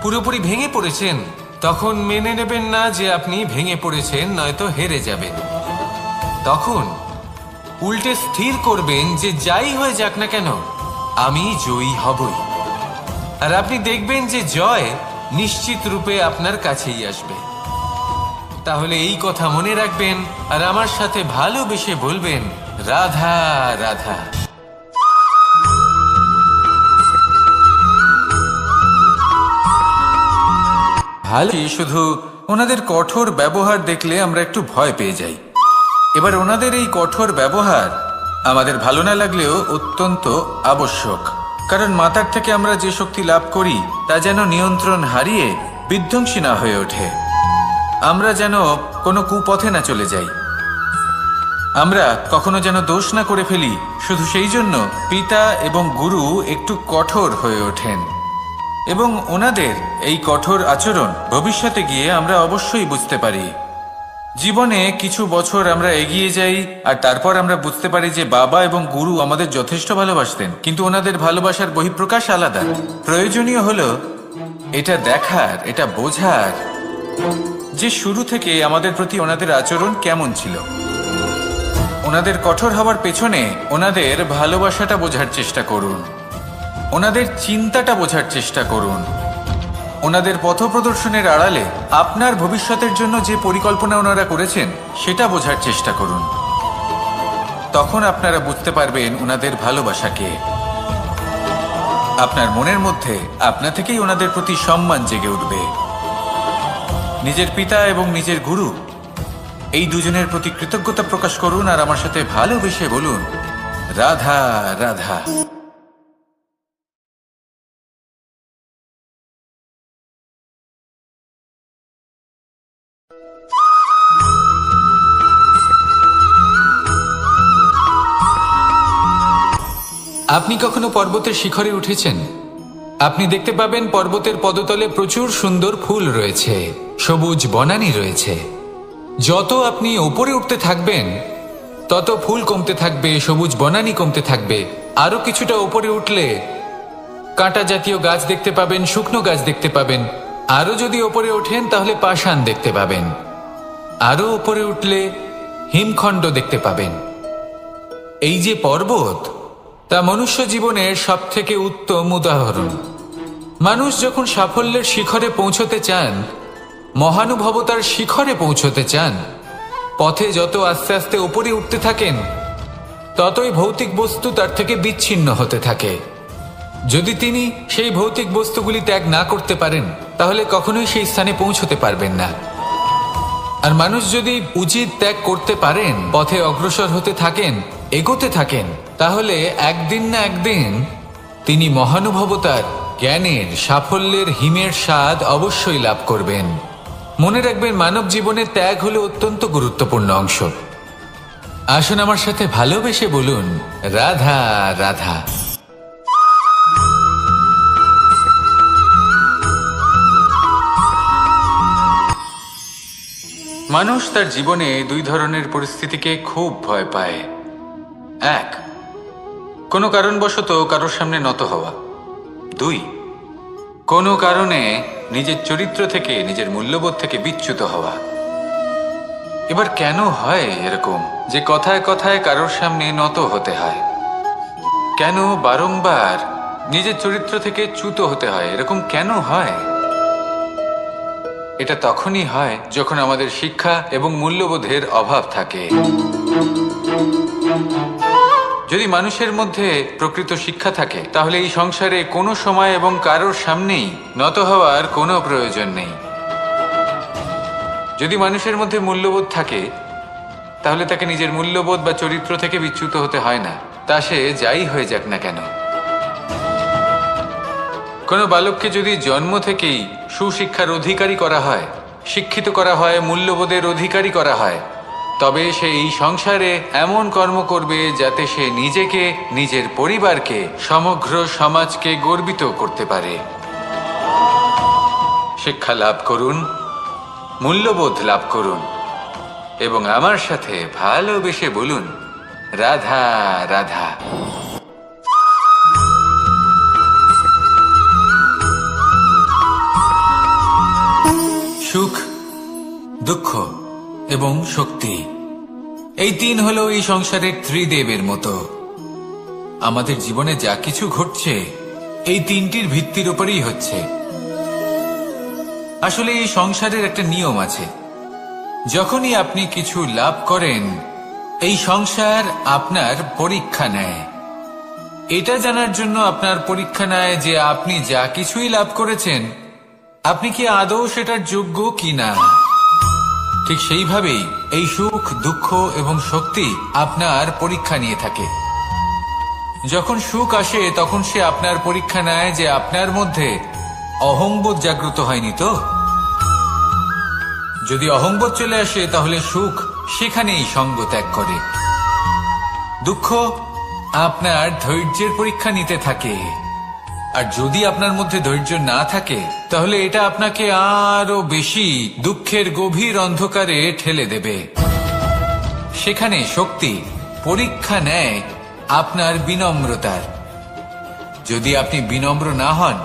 B: পুরোপুরি ভেঙে পড়েছেন, তখন মেনে নেবেন না যে আপনি ভেঙে পড়েছেন, নয়তো হেরে যাবেন। তখন উল্টে স্থির করবেন যে যাই হয়ে যাক না কেন, আমি জয়ী হবই। আর আপনি দেখবেন যে জয় নিশ্চিত রূপে আপনার কাছেই আসবে। তাহলে এই কথা মনে রাখবেন আর আমার সাথে ভালোবেসে বলবেন, রাধা রাধা।
A: ভালো, শুধু ওনাদের কঠোর ব্যবহার দেখলে আমরা একটু ভয় পেয়ে যাই। এবার ওনাদের এই কঠোর ব্যবহার আমাদের ভালো না লাগলেও অত্যন্ত আবশ্যক, কারণ মাতার থেকে আমরা যে শক্তি লাভ করি তা যেন নিয়ন্ত্রণ হারিয়ে বিধ্বংসী না হয়ে ওঠে। আমরা যেন কোনো কুপথে না চলে যাই, আমরা কখনো যেন দোষ না করে ফেলি। শুধু সেই জন্য পিতা এবং গুরু একটু কঠোর হয়ে ওঠেন, এবং ওনাদের এই কঠোর আচরণ ভবিষ্যতে গিয়ে আমরা অবশ্যই বুঝতে পারি। জীবনে কিছু বছর আমরা এগিয়ে যাই আর তারপর আমরা বুঝতে পারি যে বাবা এবং গুরু আমাদের যথেষ্ট ভালোবাসতেন, কিন্তু ওনাদের ভালোবাসার বহিঃপ্রকাশ আলাদা। প্রয়োজনীয় হলো এটা দেখার, এটা বোঝার যে শুরু থেকে আমাদের প্রতি ওনাদের আচরণ কেমন ছিল। ওনাদের কঠোর হওয়ার পেছনে ওনাদের ভালোবাসাটা বোঝার চেষ্টা করুন, ওনাদের চিন্তাটা বোঝার চেষ্টা করুন, ওনাদের পথপ্রদর্শনের আড়ালে আপনার ভবিষ্যতের জন্য যে পরিকল্পনা ওনারা করেছেন সেটা বোঝার চেষ্টা করুন। তখন আপনারা বুঝতে পারবেন ওনাদের ভালোবাসাকে। আপনার মনের মধ্যে আপনা থেকেই ওনাদের প্রতি সম্মান জেগে উঠবে। নিজের পিতা এবং নিজের গুরু এই দুজনের প্রতি কৃতজ্ঞতা প্রকাশ করুন আর আমার সাথে ভালোবেসে বলুন, রাধা রাধা।
B: আপনি কখনো পর্বতের শিখরে উঠেছেন? আপনি দেখতে পাবেন পর্বতের পদতলে প্রচুর সুন্দর ফুল রয়েছে, সবুজ বনানী রয়েছে। যত আপনি ওপরে উঠতে থাকবেন তত ফুল কমতে থাকবে, সবুজ বনানী কমতে থাকবে। আরো কিছুটা ওপরে উঠলে কাঁটা জাতীয় গাছ দেখতে পাবেন, শুকনো গাছ দেখতে পাবেন। আরো যদি ওপরে ওঠেন তাহলে পাষাণ দেখতে পাবেন। আরো ওপরে উঠলে হিমখণ্ড দেখতে পাবেন। এই যে পর্বত, তা মনুষ্য জীবনের সবথেকে উত্তম উদাহরণ। মানুষ যখন সাফল্যের শিখরে পৌঁছতে চান, মহানুভবতার শিখরে পৌঁছতে চান, পথে যত আস্তে আস্তে উপরে উঠতে থাকেন ততই ভৌতিক বস্তু তার থেকে বিচ্ছিন্ন হতে থাকে। যদি তিনি সেই ভৌতিক বস্তুগুলি ত্যাগ না করতে পারেন তাহলে কখনোই সেই স্থানে পৌঁছতে পারবেন না। আর মানুষ যদি উচিত ত্যাগ করতে পারেন, পথে অগ্রসর হতে থাকেন, এগোতে থাকেন, তাহলে একদিন না একদিন তিনি মহানুভবতার, জ্ঞানের, সাফল্যের হিমের স্বাদ অবশ্যই লাভ করবেন। মনে রাখবেন, মানব জীবনে ত্যাগ হলো অত্যন্ত গুরুত্বপূর্ণ অংশ। আসুন আমার সাথে ভালোবেসে বলুন, রাধা রাধা।
A: মানুষ তার জীবনে দুই ধরনের পরিস্থিতিকে খুব ভয় পায়। এক, কোনো কারণবশত কারোর সামনে নত হওয়া। দুই, কোনো কারণে নিজের চরিত্র থেকে, নিজের মূল্যবোধ থেকে বিচ্যুত হওয়া। এবার কেন হয় এরকম যে কথায় কথায় কারোর সামনে নত হতে হয়? কেন বারংবার নিজের চরিত্র থেকে চ্যুত হতে হয়? এরকম কেন হয়? এটা তখনই হয় যখন আমাদের শিক্ষা এবং মূল্যবোধের অভাব থাকে। যদি মানুষের মধ্যে প্রকৃত শিক্ষা থাকে তাহলে এই সংসারে কোনো সময় এবং কারোর সামনেই নত হওয়ার কোনো প্রয়োজন নেই। যদি মানুষের মধ্যে মূল্যবোধ থাকে তাহলে তাকে নিজের মূল্যবোধ বা চরিত্র থেকে বিচ্যুত হতে হয় না, তা সে যাই হয়ে যাক না কেন। কোনো বালককে যদি জন্ম থেকেই সুশিক্ষার অধিকারী করা হয়, শিক্ষিত করা হয়, মূল্যবোধের অধিকারী করা হয়, তবে সে এই সংসারে এমন কর্ম করবে যাতে সে নিজেকে, নিজের পরিবারকে, সমগ্র সমাজকে গর্বিত করতে পারে। শিক্ষা লাভ করুন, মূল্যবোধ লাভ করুন এবং আমার সাথে ভালোবেসে বলুন, রাধা রাধা। দুঃখ এবং শক্তি। এই তিন হলো এই সংসারের ত্রিদেবের মতো। আমাদের জীবনে যা কিছু ঘটছে এই তিনটির ভিত্তির উপরেই হচ্ছে। আসলে এই সংসারের একটা নিয়ম আছে, যখনই আপনি কিছু লাভ করেন এই সংসার আপনার পরীক্ষা নেয়। এটা জানার জন্য আপনার পরীক্ষা নেয় যে আপনি যা কিছুই লাভ করেছেন আপনি কি আদৌ সেটার যোগ্য কিনা। ঠিক সেইভাবেই এই সুখ, দুঃখ এবং শক্তি আপনার পরীক্ষা নিয়ে থাকে। যখন সুখ আসে তখন সে আপনার পরীক্ষা নেয় যে আপনার মধ্যে অহংবোধ জাগ্রত হয়নি তো। যদি অহংবোধ চলে আসে তাহলে সুখ সেখানেই সঙ্গ ত্যাগ করে। দুঃখ আপনার ধৈর্যের পরীক্ষা নিতে থাকে, আর যদি আপনার মধ্যে ধৈর্য না থাকে তাহলে এটা আপনাকে আরো বেশি দুঃখের গভীর অন্ধকারে ঠেলে দেবে। সেখানে শক্তি পরীক্ষা নেয় আপনার বিনম্রতার। যদি আপনি বিনম্র না হন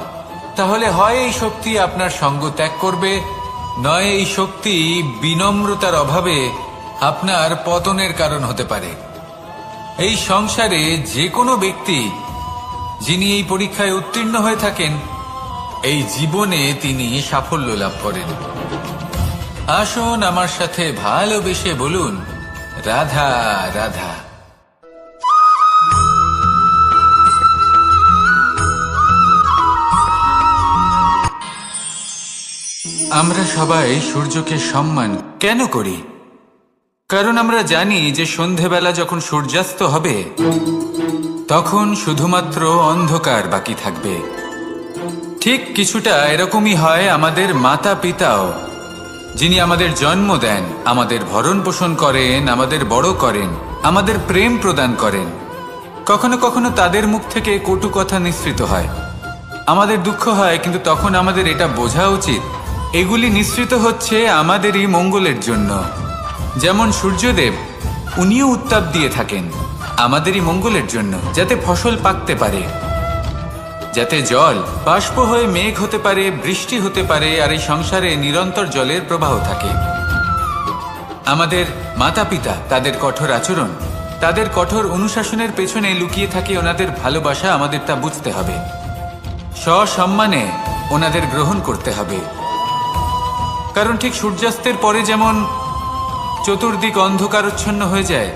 A: তাহলে হয় এই শক্তি আপনার সঙ্গ ত্যাগ করবে, নয় এই শক্তি বিনম্রতার অভাবে আপনার পতনের কারণ হতে পারে। এই সংসারে যে কোনো ব্যক্তি যিনি এই পরীক্ষায় উত্তীর্ণ হয়ে থাকেন এই জীবনে তিনি সাফল্য লাভ করেন। আসুন আমার সাথে ভালোবেসে বলুন, রাধা রাধা। আমরা সবাই সূর্যকে সম্মান কেন করি? কারণ আমরা জানি যে সন্ধেবেলা যখন সূর্যাস্ত হবে তখন শুধুমাত্র অন্ধকার বাকি থাকবে। ঠিক কিছুটা এরকমই হয় আমাদের মাতা পিতাও, যিনি আমাদের জন্ম দেন, আমাদের ভরণ পোষণ করেন, আমাদের বড় করেন, আমাদের প্রেম প্রদান করেন। কখনো কখনো তাদের মুখ থেকে কটু কথা নিঃসৃত হয়, আমাদের দুঃখ হয়, কিন্তু তখন আমাদের এটা বোঝা উচিত এগুলি নিঃসৃত হচ্ছে আমাদেরই মঙ্গলের জন্য। যেমন সূর্যদেব, উনিও উত্তাপ দিয়ে থাকেন আমাদেরই মঙ্গলের জন্য, যাতে ফসল পাকতে পারে, যাতে জল বাষ্প হয়ে মেঘ হতে পারে, বৃষ্টি হতে পারে, আর এই সংসারে নিরন্তর জলের প্রবাহ থাকে। আমাদের মাতা পিতা, তাদের কঠোর আচরণ, তাদের কঠোর অনুশাসনের পেছনে লুকিয়ে থাকে ওনাদের ভালোবাসা। আমাদের তা বুঝতে হবে, সসম্মানে ওনাদের গ্রহণ করতে হবে। কারণ ঠিক সূর্যাস্তের পরে যেমন চতুর্দিক অন্ধকারচ্ছন্ন হয়ে যায়,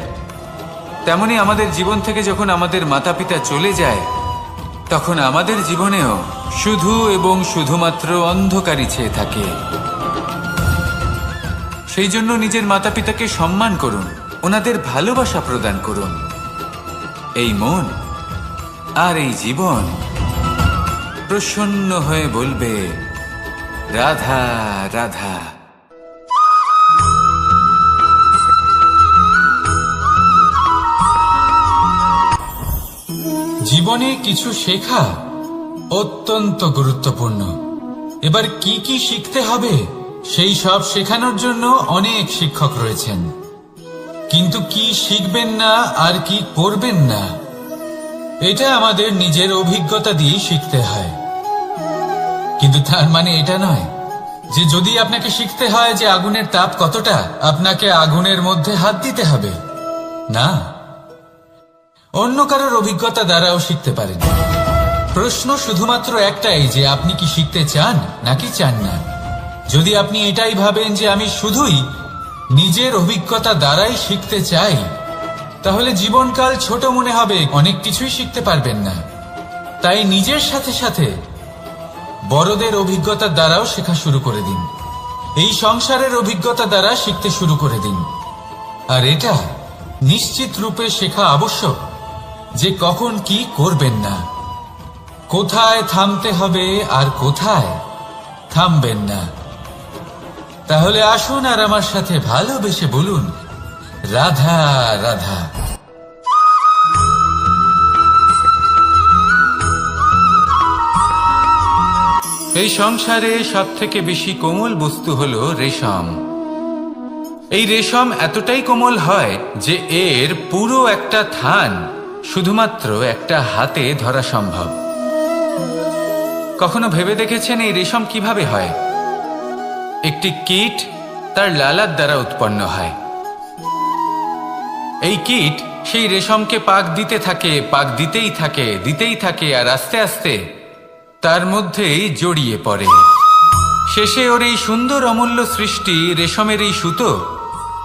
A: তেমনি আমাদের জীবন থেকে যখন আমাদের মাতা পিতা চলে যায় তখন আমাদের জীবনেও শুধু এবং শুধুমাত্র অন্ধকারই ছেয়ে থাকে। সেই জন্য নিজের মাতা পিতাকে সম্মান করুন, ওনাদের ভালোবাসা প্রদান করুন। এই মন আর এই জীবন প্রসন্ন হয়ে বলবে, রাধা রাধা। জীবনে কিছু শেখা অত্যন্ত গুরুত্বপূর্ণ। এবার কি কি শিখতে হবে সেই সব শেখানোর জন্য অনেক শিক্ষক রয়েছেন, কিন্তু কি শিখবেন না আর কি করবেন না এটা আমাদের নিজের অভিজ্ঞতা দিয়ে শিখতে হয়। কিন্তু তার মানে এটা নয় যে যদি আপনাকে শিখতে হয় যে আগুনের তাপ কতটা, আপনাকে আগুনের মধ্যে হাত দিতে হবে। না, অন্য কারোর অভিজ্ঞতা দ্বারাও শিখতে পারেন। প্রশ্ন শুধুমাত্র একটাই যে আপনি কি শিখতে চান নাকি চান না। যদি আপনি এটাই ভাবেন যে আমি শুধুই নিজের অভিজ্ঞতা দ্বারাই শিখতে চাই, তাহলে জীবনকাল ছোট মনে হবে, অনেক কিছুই শিখতে পারবেন না। তাই নিজের সাথে সাথে বড়দের অভিজ্ঞতার দ্বারাও শেখা শুরু করে দিন। এই সংসারের অভিজ্ঞতা দ্বারা শিখতে শুরু করে দিন। আর এটা নিশ্চিত রূপে শেখা আবশ্যক যে কখন কি করবেন না, কোথায় থামতে হবে আর কোথায় থামবেন না। তাহলে আসুন আর আমার সাথে ভালোবেসে বলুন, রাধা রাধা। এই সংসারে সব থেকে বেশি কোমল বস্তু হলো রেশম। এই রেশম এতটাই কোমল হয় যে এর পুরো একটা থান শুধুমাত্র একটা হাতে ধরা সম্ভব। কখনো ভেবে দেখেছেন এই রেশম কিভাবে হয়? একটি কীট তার লালার দ্বারা উৎপন্ন হয়। এই কীট সেই রেশমকে পাক দিতে থাকে, পাক দিতেই থাকে আর আস্তে আস্তে তার মধ্যেই জড়িয়ে পড়ে। শেষে ওর এই সুন্দর অমূল্য সৃষ্টি রেশমের এই সুতো,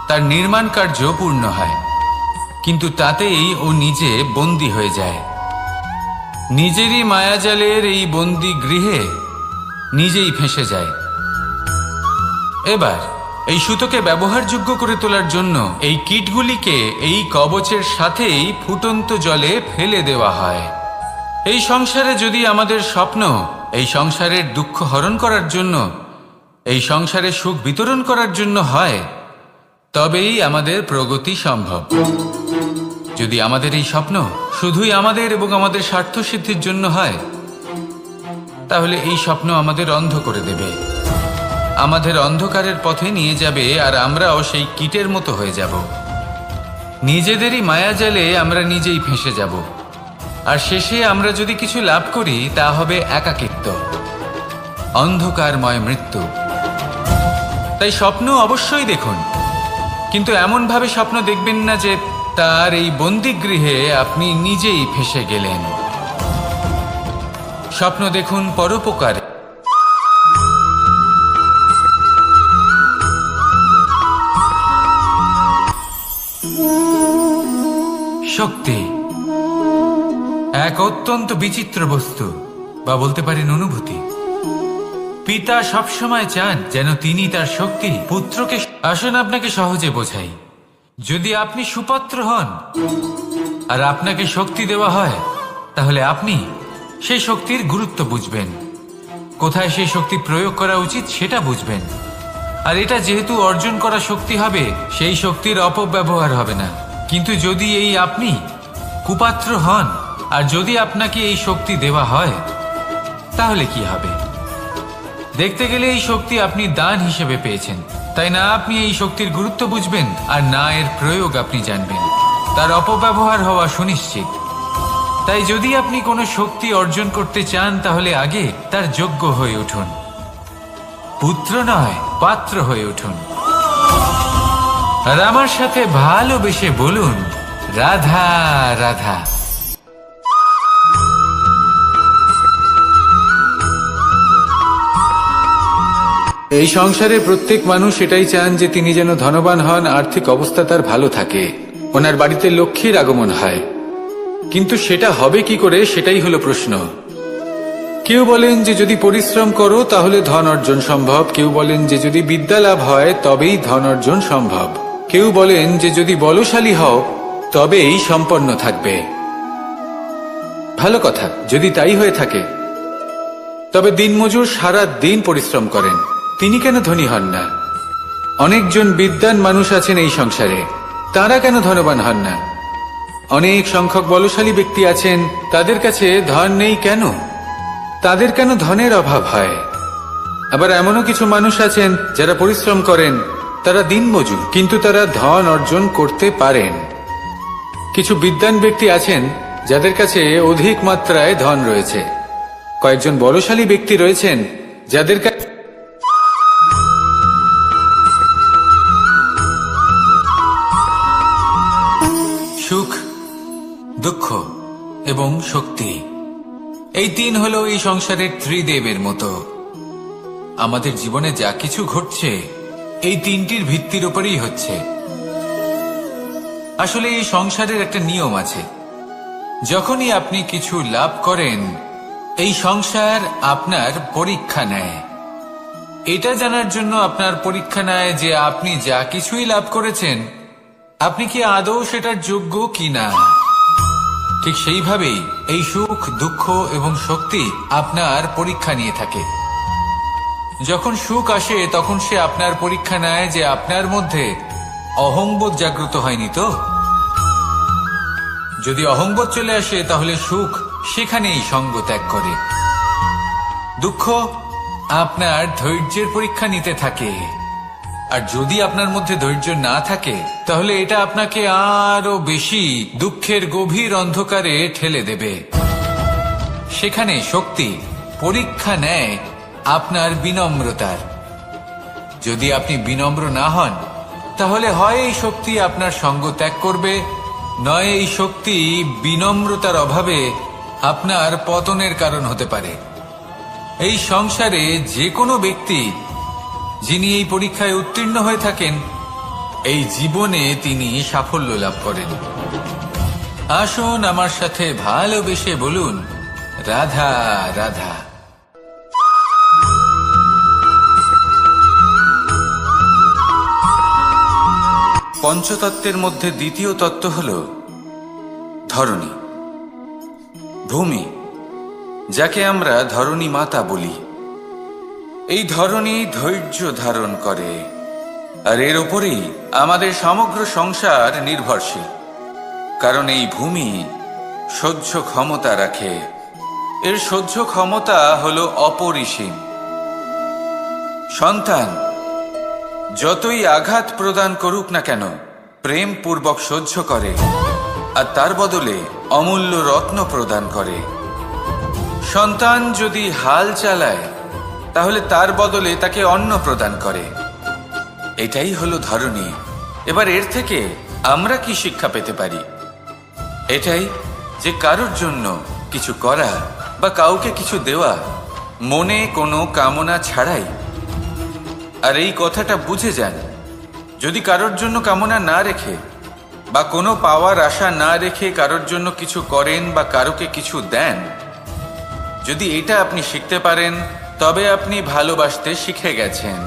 A: তার নির্মাণ কার্য পূর্ণ হয়। কিন্তু তাতেই ও নিজে বন্দী হয়ে যায়। নিজেরই মায়াজালের এই বন্দী গৃহে নিজেই ফেঁসে যায়। এবার এই সুতোকে ব্যবহারযোগ্য করে তোলার জন্য এই কীটগুলিকে এই কবচের সাথেই ফুটন্ত জলে ফেলে দেওয়া হয়। এই সংসারে যদি আমাদের স্বপ্ন এই সংসারের দুঃখ হরণ করার জন্য, এই সংসারে সুখ বিতরণ করার জন্য হয়, তবেই আমাদের প্রগতি সম্ভব। যদি আমাদের এই স্বপ্ন শুধুই আমাদের এবং আমাদের স্বার্থ সিদ্ধির জন্য হয়, তাহলে এই স্বপ্ন আমাদের অন্ধ করে দেবে, আমাদের অন্ধকারের পথে নিয়ে যাবে, আর আমরাও সেই কীটের মতো হয়ে যাব। নিজেদেরই মায়াজালে আমরা নিজেই ফেঁসে যাব। আর শেষে আমরা যদি কিছু লাভ করি, তা হবে একাকিত্ব, অন্ধকারময় মৃত্যু। তাই স্বপ্ন অবশ্যই দেখুন, কিন্তু এমনভাবে স্বপ্ন দেখবেন না যে তার এই বন্দিগৃহে আপনি নিজেই ফেঁসে গেলেন। স্বপ্ন দেখুন পরোপকারে। শক্তি এক অত্যন্ত বিচিত্র বস্তু, বা বলতে পারেন অনুভূতি। পিতা সবসময় চান যেন তিনি তার শক্তি পুত্রকে। আসুন আপনাকে সহজে বোঝাই। যদি আপনি সুপাত্র হন আর আপনাকে শক্তি দেওয়া হয়, তাহলে আপনি সেই শক্তির গুরুত্ব বুঝবেন, কোথায় সেই শক্তি প্রয়োগ করা উচিত সেটা বুঝবেন। আর এটা যেহেতু অর্জন করা শক্তি হবে, সেই শক্তির অপব্যবহার হবে না। কিন্তু যদি এই আপনি কুপাত্র হন আর যদি আপনাকে এই শক্তি দেওয়া হয়, তাহলে কি হবে? দেখতে গেলে এই শক্তি আপনি দান হিসেবে পেয়েছেন, তাই না আপনি এই শক্তির গুরুত্ব বুঝবেন আর না এর প্রয়োগ আপনি জানবেন। তার অপব্যবহার হওয়া সুনিশ্চিত। তাই যদি আপনি কোনো শক্তি অর্জন করতে চান, তাহলে আগে তার যোগ্য হয়ে উঠুন, পুত্র নয় পাত্র হয়ে উঠুন। আর আমার সাথে ভালোবেসে বলুন, রাধা রাধা। এই সংসারে প্রত্যেক মানুষ এটাই চান যে তিনি যেন ধনবান হন, আর্থিক অবস্থা তার ভালো থাকে, ওনার বাড়িতে লক্ষ্মীর আগমন হয়। কিন্তু সেটা হবে কি করে, সেটাই হলো প্রশ্ন। কেউ বলেন যে যদি পরিশ্রম করো তাহলে ধন অর্জন সম্ভব, কেউ বলেন যে যদি বিদ্যা লাভ হয় তবেই ধন অর্জন সম্ভব, কেউ বলেন যে যদি বলশালী হও তবেই সম্পন্ন থাকবে। ভালো কথা, যদি তাই হয়ে থাকে, তবে দিনমজুর সারা দিন পরিশ্রম করেন, তিনি কেন ধনী হন না? অনেকজন বিদ্বান মানুষ আছেন এই সংসারে, তারা কেন ধনবান হন না? অনেক সংখ্যক বলশালী ব্যক্তি আছেন, তাদের কাছে ধন নেই কেন? তাদের কেন ধনের অভাব হয়? আবার এমনও কিছু মানুষ আছেন যারা পরিশ্রম করেন, তারা দিনমজুর, কিন্তু তারা ধন অর্জন করতে পারেন। কিছু বিদ্বান ব্যক্তি আছেন যাদের কাছে অধিক মাত্রায় ধন রয়েছে। কয়েকজন বলশালী ব্যক্তি রয়েছেন যাদের কাছে সুখ, দুঃখ এবং শক্তি, এই তিন হলো এই সংসারের ত্রিদেবের মতো। আমাদের জীবনে যা কিছু ঘটছে এই তিনটির ভিত্তির উপরেই হচ্ছে। আসলে এই সংসারের একটা নিয়ম আছে, যখনই আপনি কিছু লাভ করেন, এই সংসার আপনার পরীক্ষা নেয়। এটা জানার জন্য আপনার পরীক্ষা নেয় যে আপনি যা কিছুই লাভ করেছেন, আপনি কি আদৌ সেটার যোগ্য কিনা। ঠিক সেইভাবেই এই সুখ, দুঃখ এবং শক্তি আপনার পরীক্ষা নিয়ে থাকে। যখন সুখ আসে তখন সে আপনার পরীক্ষা নেয় যে আপনার মধ্যে অহংবোধ জাগ্রত হয়নি তো। যদি অহংবোধ চলে আসে তাহলে সুখ সেখানেই সঙ্গ ত্যাগ করে। দুঃখ আপনার ধৈর্যের পরীক্ষা নিতে থাকে, আর যদি আপনার মধ্যে ধৈর্য না থাকে তাহলে এটা আপনাকে আরো বেশি দুঃখের গভীর অন্ধকারে ঠেলে দেবে। সেখানে শক্তি পরীক্ষা নেয় আপনার বিনম্রতার। যদি আপনি বিনম্র না হন, তাহলে হয় এই শক্তি আপনার সঙ্গ ত্যাগ করবে, নয় এই শক্তি বিনম্রতার অভাবে আপনার পতনের কারণ হতে পারে। এই সংসারে যে কোনো ব্যক্তি যিনি এই পরীক্ষায় উত্তীর্ণ হয়ে থাকেন, এই জীবনে তিনি সাফল্য লাভ করেন। আসুন আমার সাথে ভালোবেসে বলুন, রাধা রাধা। পঞ্চতত্ত্বের মধ্যে দ্বিতীয় তত্ত্ব হল ধরণী, ভূমি, যাকে আমরা ধরণী মাতা বলি। এই ধরণী ধৈর্য ধারণ করে, আর এর ওপরেই আমাদের সমগ্র সংসার নির্ভরশীল। কারণ এই ভূমি সহ্য ক্ষমতা রাখে, এর সহ্য ক্ষমতা হল অপরিসীম। সন্তান যতই আঘাত প্রদান করুক না কেন, প্রেম পূর্বক সহ্য করে, আর তার বদলে অমূল্য রত্ন প্রদান করে। সন্তান যদি হাল চালায়, তাহলে তার বদলে তাকে অন্ন প্রদান করে। এটাই হলো ধরণী। এবার এর থেকে আমরা কি শিক্ষা পেতে পারি? এটাই যে কারোর জন্য কিছু করা বা কাউকে কিছু দেওয়া মনে কোনো কামনা ছাড়াই। আর এই কথাটা বুঝে যান, যদি কারোর জন্য কামনা না রেখে বা কোনো পাওয়ার আশা না রেখে কারোর জন্য কিছু করেন বা কারোকে কিছু দেন, যদি এটা আপনি শিখতে পারেন, তবে আপনি ভালোবাসতে শিখে গেছেন।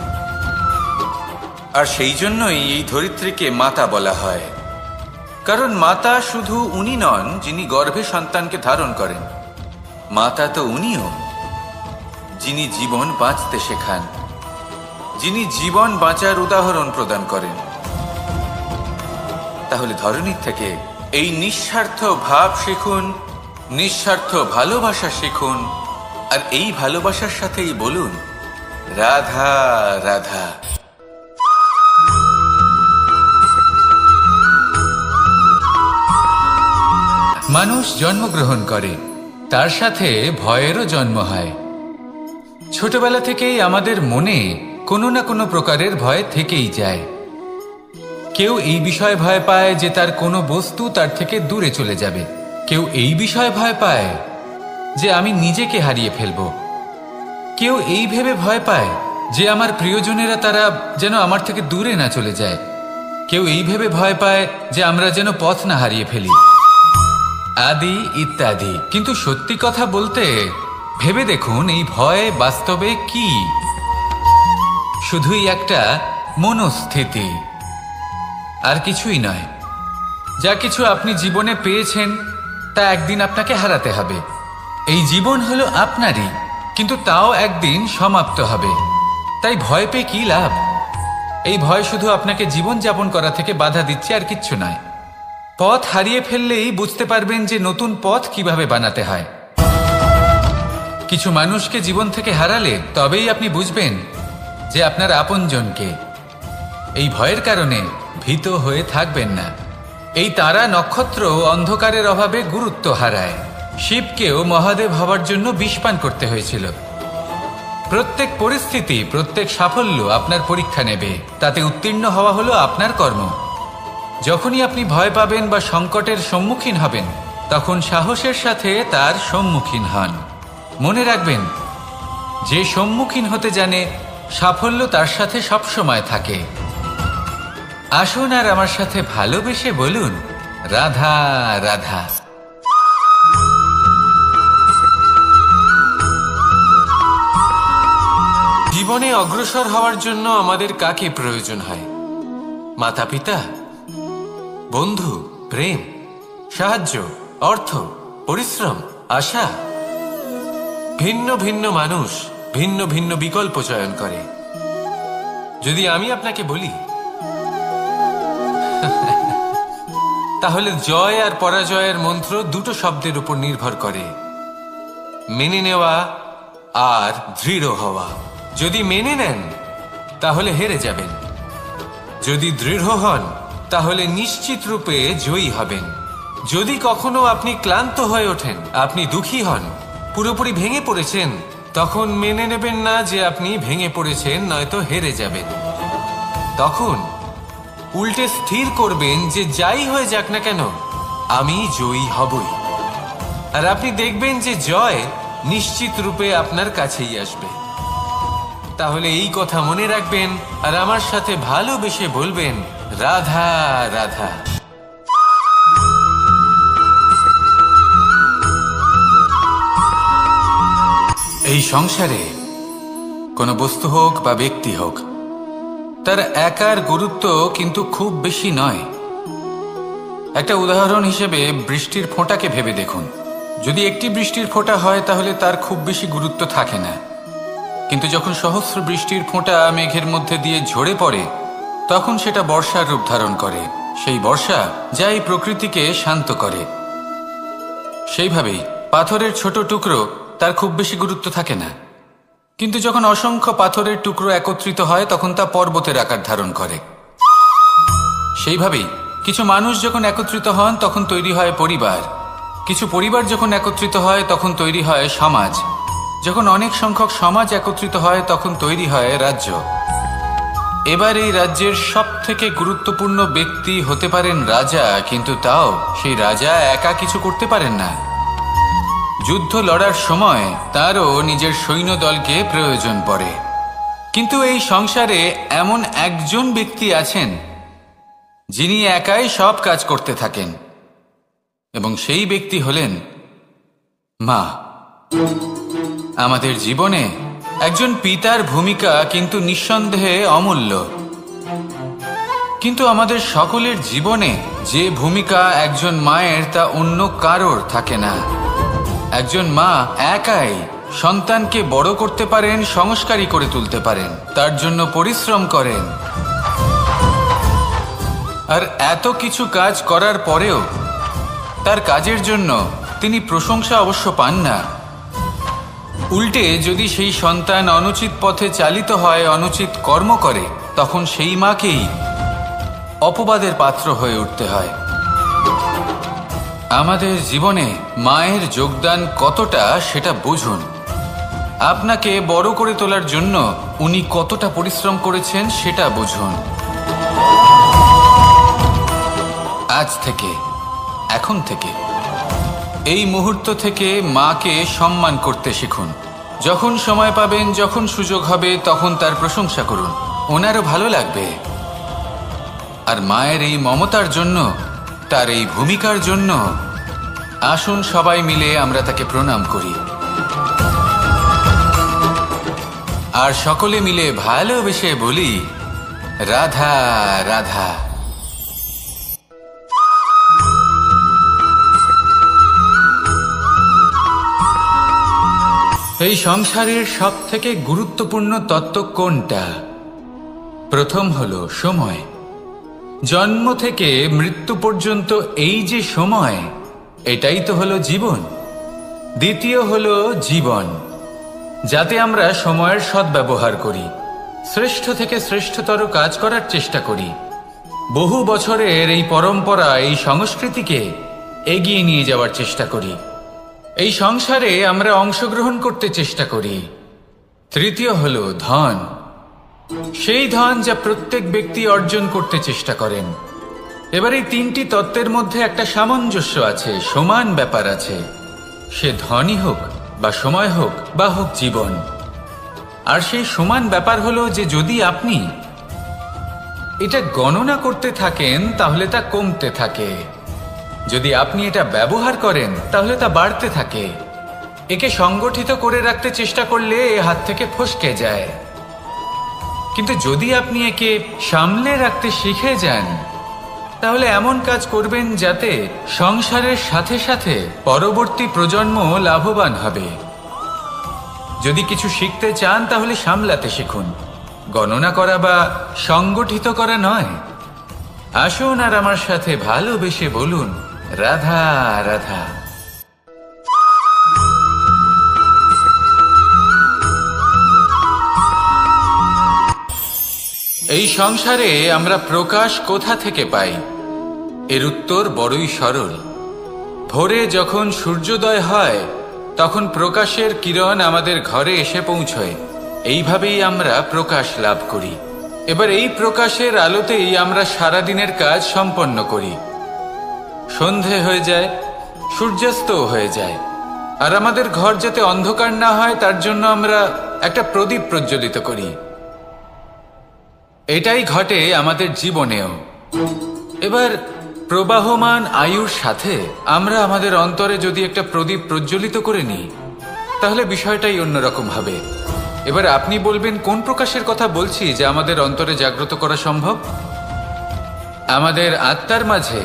A: আর সেই জন্যই এই ধরিত্রীকে মাতা বলা হয়। কারণ মাতা শুধু উনি নন যিনি গর্ভে সন্তানকে ধারণ করেন, মাতা তো উনিও যিনি জীবন বাঁচতে শেখান, যিনি জীবন বাঁচার উদাহরণ প্রদান করেন। তাহলে ধরণীর থেকে এই নিঃস্বার্থ ভাব শিখুন, নিঃস্বার্থ ভালোবাসা শিখুন, আর এই ভালোবাসার সাথেই বলুন, রাধা রাধা। মানুষ জন্মগ্রহণ করে, তার সাথে ভয়েরও জন্ম হয়। ছোটবেলা থেকেই আমাদের মনে কোনো না কোনো প্রকারের ভয় থেকেই যায়। কেউ এই বিষয়ে ভয় পায় যে তার কোনো বস্তু তার থেকে দূরে চলে যাবে, কেউ এই বিষয়ে ভয় পায় যে আমি নিজেকে হারিয়ে ফেলব, কেউ এই ভেবে ভয় পায় যে আমার প্রিয়জনেরা তারা যেন আমার থেকে দূরে না চলে যায়, কেউ এই ভেবে ভয় পায় যে আমরা যেন পথ না হারিয়ে ফেলি, আদি ইত্যাদি। কিন্তু সত্যি কথা বলতে, ভেবে দেখুন এই ভয় বাস্তবে কি? শুধুই একটা মনস্থিতি, আর কিছুই নয়। যা কিছু আপনি জীবনে পেয়েছেন তা একদিন আপনাকে হারাতে হবে। এই জীবন হলো আপনারই, কিন্তু তাও একদিন সমাপ্ত হবে। তাই ভয় পেয়ে কি লাভ? এই ভয় শুধু আপনাকে জীবন যাপন করা থেকে বাধা দিচ্ছে, আর কিচ্ছু নয়। পথ হারিয়ে ফেললেই বুঝতে পারবেন যে নতুন পথ কিভাবে বানাতে হয়। কিছু মানুষকে জীবন থেকে হারালে তবেই আপনি বুঝবেন যে আপনার আপনজনকে। এই ভয়ের কারণে ভীত হয়ে থাকবেন না। এই তারা নক্ষত্র অন্ধকারের অভাবে গুরুত্ব হারায়। শিবকেও মহাদেব হওয়ার জন্য বিষপান করতে হয়েছিল। প্রত্যেক পরিস্থিতি, প্রত্যেক সাফল্য আপনার পরীক্ষা নেবে, তাতে উত্তীর্ণ হওয়া হলো আপনার কর্ম। যখনই আপনি ভয় পাবেন বা সংকটের সম্মুখীন হবেন, তখন সাহসের সাথে তার সম্মুখীন হন। মনে রাখবেন, যে সম্মুখীন হতে জানে, সাফল্য তার সাথে সবসময় থাকে। আসুন আর আমার সাথে ভালোবেসে বলুন, রাধা রাধা।
B: জীবনে অগ্রসর হওয়ার জন্য আমাদের কাকে প্রয়োজন হয়? মাতা পিতা, বন্ধু, প্রেম, সাহায্য, অর্থ, পরিশ্রম, আশা। ভিন্ন ভিন্ন মানুষ ভিন্ন ভিন্ন বিকল্প চয়ন করে। যদি আমি আপনাকে বলি, তাহলে জয় আর পরাজয়ের মন্ত্র দুটো শব্দের উপর নির্ভর করে, মেনে নেওয়া আর দৃঢ় হওয়া। যদি মেনে নেন তাহলে হেরে যাবেন, যদি দৃঢ় হন তাহলে নিশ্চিত রূপে জয়ী হবেন। যদি কখনো আপনি ক্লান্ত হয়ে ওঠেন, আপনি দুঃখী হন, পুরোপুরি ভেঙে পড়েছেন, তখন মেনে নেবেন না যে আপনি ভেঙে পড়েছেন, নয়তো হেরে যাবেন। তখন উল্টে স্থির করবেন যে যাই হয়ে যাক না কেন আমি জয়ী হবই। আর আপনি দেখবেন যে জয় নিশ্চিত রূপে আপনার কাছেই আসবে। তাহলে এই কথা মনে রাখবেন আর আমার সাথে ভালোবেসে বলবেন, রাধা রাধা।
A: এই সংসারে কোনো বস্তু হোক বা ব্যক্তি হোক, তার একার গুরুত্ব কিন্তু খুব বেশি নয়। একটা উদাহরণ হিসেবে বৃষ্টির ফোঁটাকে ভেবে দেখুন। যদি একটি বৃষ্টির ফোঁটা হয় তাহলে তার খুব বেশি গুরুত্ব থাকে না, কিন্তু যখন সহস্র বৃষ্টির ফোঁটা মেঘের মধ্যে দিয়ে ঝরে পড়ে তখন সেটা বর্ষার রূপ ধারণ করে। সেই বর্ষা যা এই প্রকৃতিকে শান্ত করে। সেইভাবেই পাথরের ছোট টুকরো তার খুব বেশি গুরুত্ব থাকে না, কিন্তু যখন অসংখ্য পাথরের টুকরো একত্রিত হয় তখন তা পর্বতের আকার ধারণ করে। সেইভাবেই কিছু মানুষ যখন একত্রিত হন তখন তৈরি হয় পরিবার, কিছু পরিবার যখন একত্রিত হয় তখন তৈরি হয় সমাজ, যখন অনেক সংখ্যক সমাজ একত্রিত হয় তখন তৈরি হয় রাজ্য। এবার এই রাজ্যের সবথেকে গুরুত্বপূর্ণ ব্যক্তি হতে পারেন রাজা, কিন্তু তাও সেই রাজা একা কিছু করতে পারেন না। যুদ্ধ লড়ার সময় তারও নিজের সৈন্যদলকে প্রয়োজন পড়ে। কিন্তু এই সংসারে এমন একজন ব্যক্তি আছেন যিনি একাই সব কাজ করতে থাকেন, এবং সেই ব্যক্তি হলেন মা। আমাদের জীবনে একজন পিতার ভূমিকা কিন্তু নিঃসন্দেহে অমূল্য, কিন্তু আমাদের সকলের জীবনে যে ভূমিকা একজন মায়ের তা অন্য কারোর থাকে না। একজন মা একাই সন্তানকে বড় করতে পারেন, সংস্কারী করে তুলতে পারেন, তার জন্য পরিশ্রম করেন। আর এত কিছু কাজ করার পরেও তার কাজের জন্য তিনি প্রশংসা অবশ্য পান না। উল্টে যদি সেই সন্তান অনুচিত পথে চালিত হয়, অনুচিত কর্ম করে, তখন সেই মাকেই অপবাদের পাত্র হয়ে উঠতে হয়। আমাদের জীবনে মায়ের যোগদান কতটা সেটা বুঝুন। আপনাকে বড় করে তোলার জন্য উনি কতটা পরিশ্রম করেছেন সেটা বুঝুন। আজ থেকে, এখন থেকে, এই মুহূর্ত থেকে মাকে সম্মান করতে শিখুন। যখন সময় পাবেন, যখন সুযোগ হবে, তখন তার প্রশংসা করুন, ওনারও ভালো লাগবে। আর মায়ের এই মমতার জন্য, তার এই ভূমিকার জন্য আসুন সবাই মিলে আমরা তাকে প্রণাম করি, আর সকলে মিলে ভালোবেসে বলি, রাধা রাধা। এই সংসারের সবথেকে গুরুত্বপূর্ণ তত্ত্ব কোনটা? প্রথম হলো সময়। জন্ম থেকে মৃত্যু পর্যন্ত এই যে সময়, এটাই তো হলো জীবন। দ্বিতীয় হলো জীবন, যাতে আমরা সময়ের সদ্ব্যবহার করি, শ্রেষ্ঠ থেকে শ্রেষ্ঠতর কাজ করার চেষ্টা করি। বহু বছরের এই পরম্পরা, এই সংস্কৃতিকে এগিয়ে নিয়ে যাওয়ার চেষ্টা করি। এই সংসারে আমরা অংশগ্রহণ করতে চেষ্টা করি। তৃতীয় হলো ধন, সেই ধন যা প্রত্যেক ব্যক্তি অর্জন করতে চেষ্টা করেন। এবার এই তিনটি তত্ত্বের মধ্যে একটা সামঞ্জস্য আছে, সমান ব্যাপার আছে। সে ধনই হোক বা সময় হোক বা হোক জীবন। আর সেই সমান ব্যাপার হলো যে যদি আপনি এটা গণনা করতে থাকেন তাহলে তা কমতে থাকে, যদি আপনি এটা ব্যবহার করেন তাহলে তা বাড়তে থাকে। একে সংগঠিত করে রাখতে চেষ্টা করলে এ হাত থেকে ফসকে যায়, কিন্তু যদি আপনি একে সামলে রাখতে শিখে যান তাহলে এমন কাজ করবেন যাতে সংসারের সাথে সাথে পরবর্তী প্রজন্ম লাভবান হবে। যদি কিছু শিখতে চান তাহলে সামলাতে শিখুন, গণনা করা বা সংগঠিত করা নয়। আসুন আর আমার সাথে ভালোবেসে বলুন, রাধা রাধা। এই সংসারে আমরা প্রকাশ কোথা থেকে পাই? এর উত্তর বড়ই সরল। ভোরে যখন সূর্যোদয় হয় তখন প্রকাশের কিরণ আমাদের ঘরে এসে পৌঁছয়। এইভাবেই আমরা প্রকাশ লাভ করি। এবার এই প্রকাশের আলোতেই আমরা সারা দিনের কাজ সম্পন্ন করি। সন্ধে হয়ে যায়, সূর্যাস্তও হয়ে যায়, আর আমাদের ঘর যাতে অন্ধকার না হয় তার জন্য আমরা একটা প্রদীপ প্রজ্বলিত করি। এটাই ঘটে আমাদের জীবনেও। এবার প্রবাহমান আয়ুর সাথে আমরা আমাদের অন্তরে যদি একটা প্রদীপ প্রজ্বলিত করে নিই, তাহলে বিষয়টাই অন্যরকম হবে। এবার আপনি বলবেন কোন প্রকাশের কথা বলছি যা আমাদের অন্তরে জাগ্রত করা সম্ভব? আমাদের আত্মার মাঝে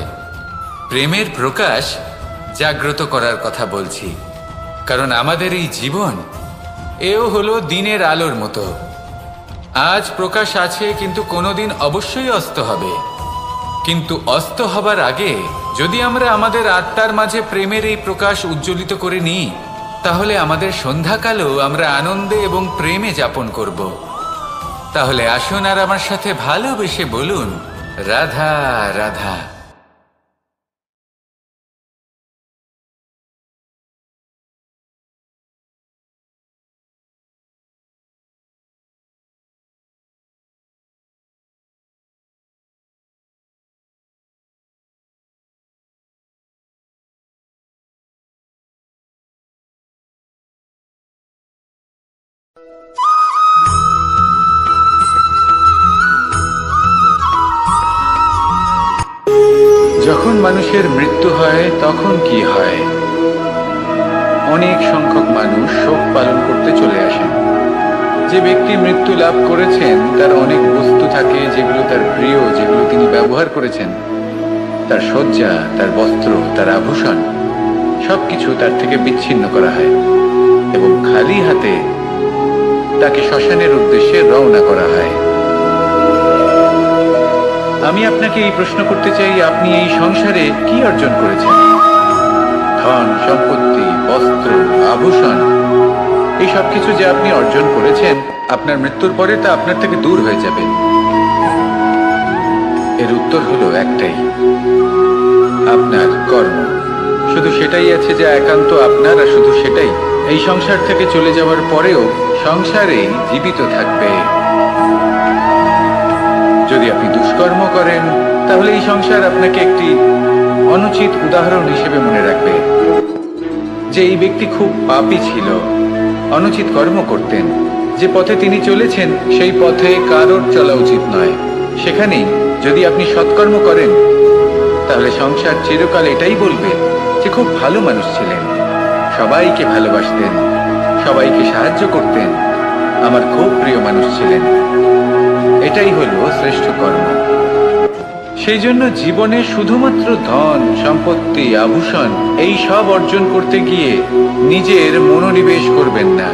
A: প্রেমের প্রকাশ জাগ্রত করার কথা বলছি। কারণ আমাদের এই জীবন এও হলো দিনের আলোর মতো। আজ প্রকাশ আছে, কিন্তু কোনোদিন অবশ্যই অস্ত হবে। কিন্তু অস্ত হবার আগে যদি আমরা আমাদের আত্মার মাঝে প্রেমের এই প্রকাশ উজ্জ্বলিত করে নিই, তাহলে আমাদের সন্ধ্যাকালও আমরা আনন্দে এবং প্রেমে যাপন করব। তাহলে আসুন আর আমার সাথে ভালোবেসে বলুন, রাধা রাধা। যখন মানুষের মৃত্যু হয় তখন কি হয়? অনেক সংখ্যক মানুষ শোক পালন করতে চলে আসেন। যে ব্যক্তি মৃত্যু লাভ করেছেন তার অনেক বস্তু থাকে যেগুলো তার প্রিয়, যেগুলো তিনি ব্যবহার করেছেন। তার শয্যা, তার বস্ত্র, তার আভূষণ সবকিছু তার থেকে বিচ্ছিন্ন করা হয় এবং খালি হাতে তাকে শ্মশানের উদ্দেশ্যে রওনা করা হয়। আমি আপনাকে এই প্রশ্ন করতে চাই, আপনি এই সংসারে কি অর্জন করেছেন? ধন সম্পত্তি, বস্ত্র, আভূষণ, এই সব কিছু যে আপনি অর্জন করেছেন, আপনার মৃত্যুর পরে তা আপনার থেকে দূর হয়ে যাবে। এর উত্তর হলো একটাই, আপনার কর্ম। শুধু সেটাই আছে যা একান্ত আপনার, আর শুধু সেটাই এই সংসার থেকে চলে যাওয়ার পরেও সংসারেই জীবিত থাকবে। যদি আপনি দুষ্কর্ম করেন, তাহলে এই সংসার আপনাকে একটি অনুচিত উদাহরণ হিসেবে মনে রাখবে যে এই ব্যক্তি খুব পাপী ছিল, অনুচিত কর্ম করতেন। যে পথে তিনি চলেছেন সেই পথে কারোর চলা উচিত নয়। সেখানেই যদি আপনি সৎকর্ম করেন, তাহলে সংসার চিরকাল এটাই বলবে যে খুব ভালো মানুষ ছিলেন, সবাইকে ভালোবাসতেন, সবাইকে সাহায্য করতেন, আমার খুব প্রিয় মানুষ ছিলেন। এটাই হলো শ্রেষ্ঠ কর্ম। সেই জন্য জীবনে শুধুমাত্র ধন সম্পত্তি, আভূষণ এই সব অর্জন করতে গিয়ে নিজের মনোনিবেশ করবেন না।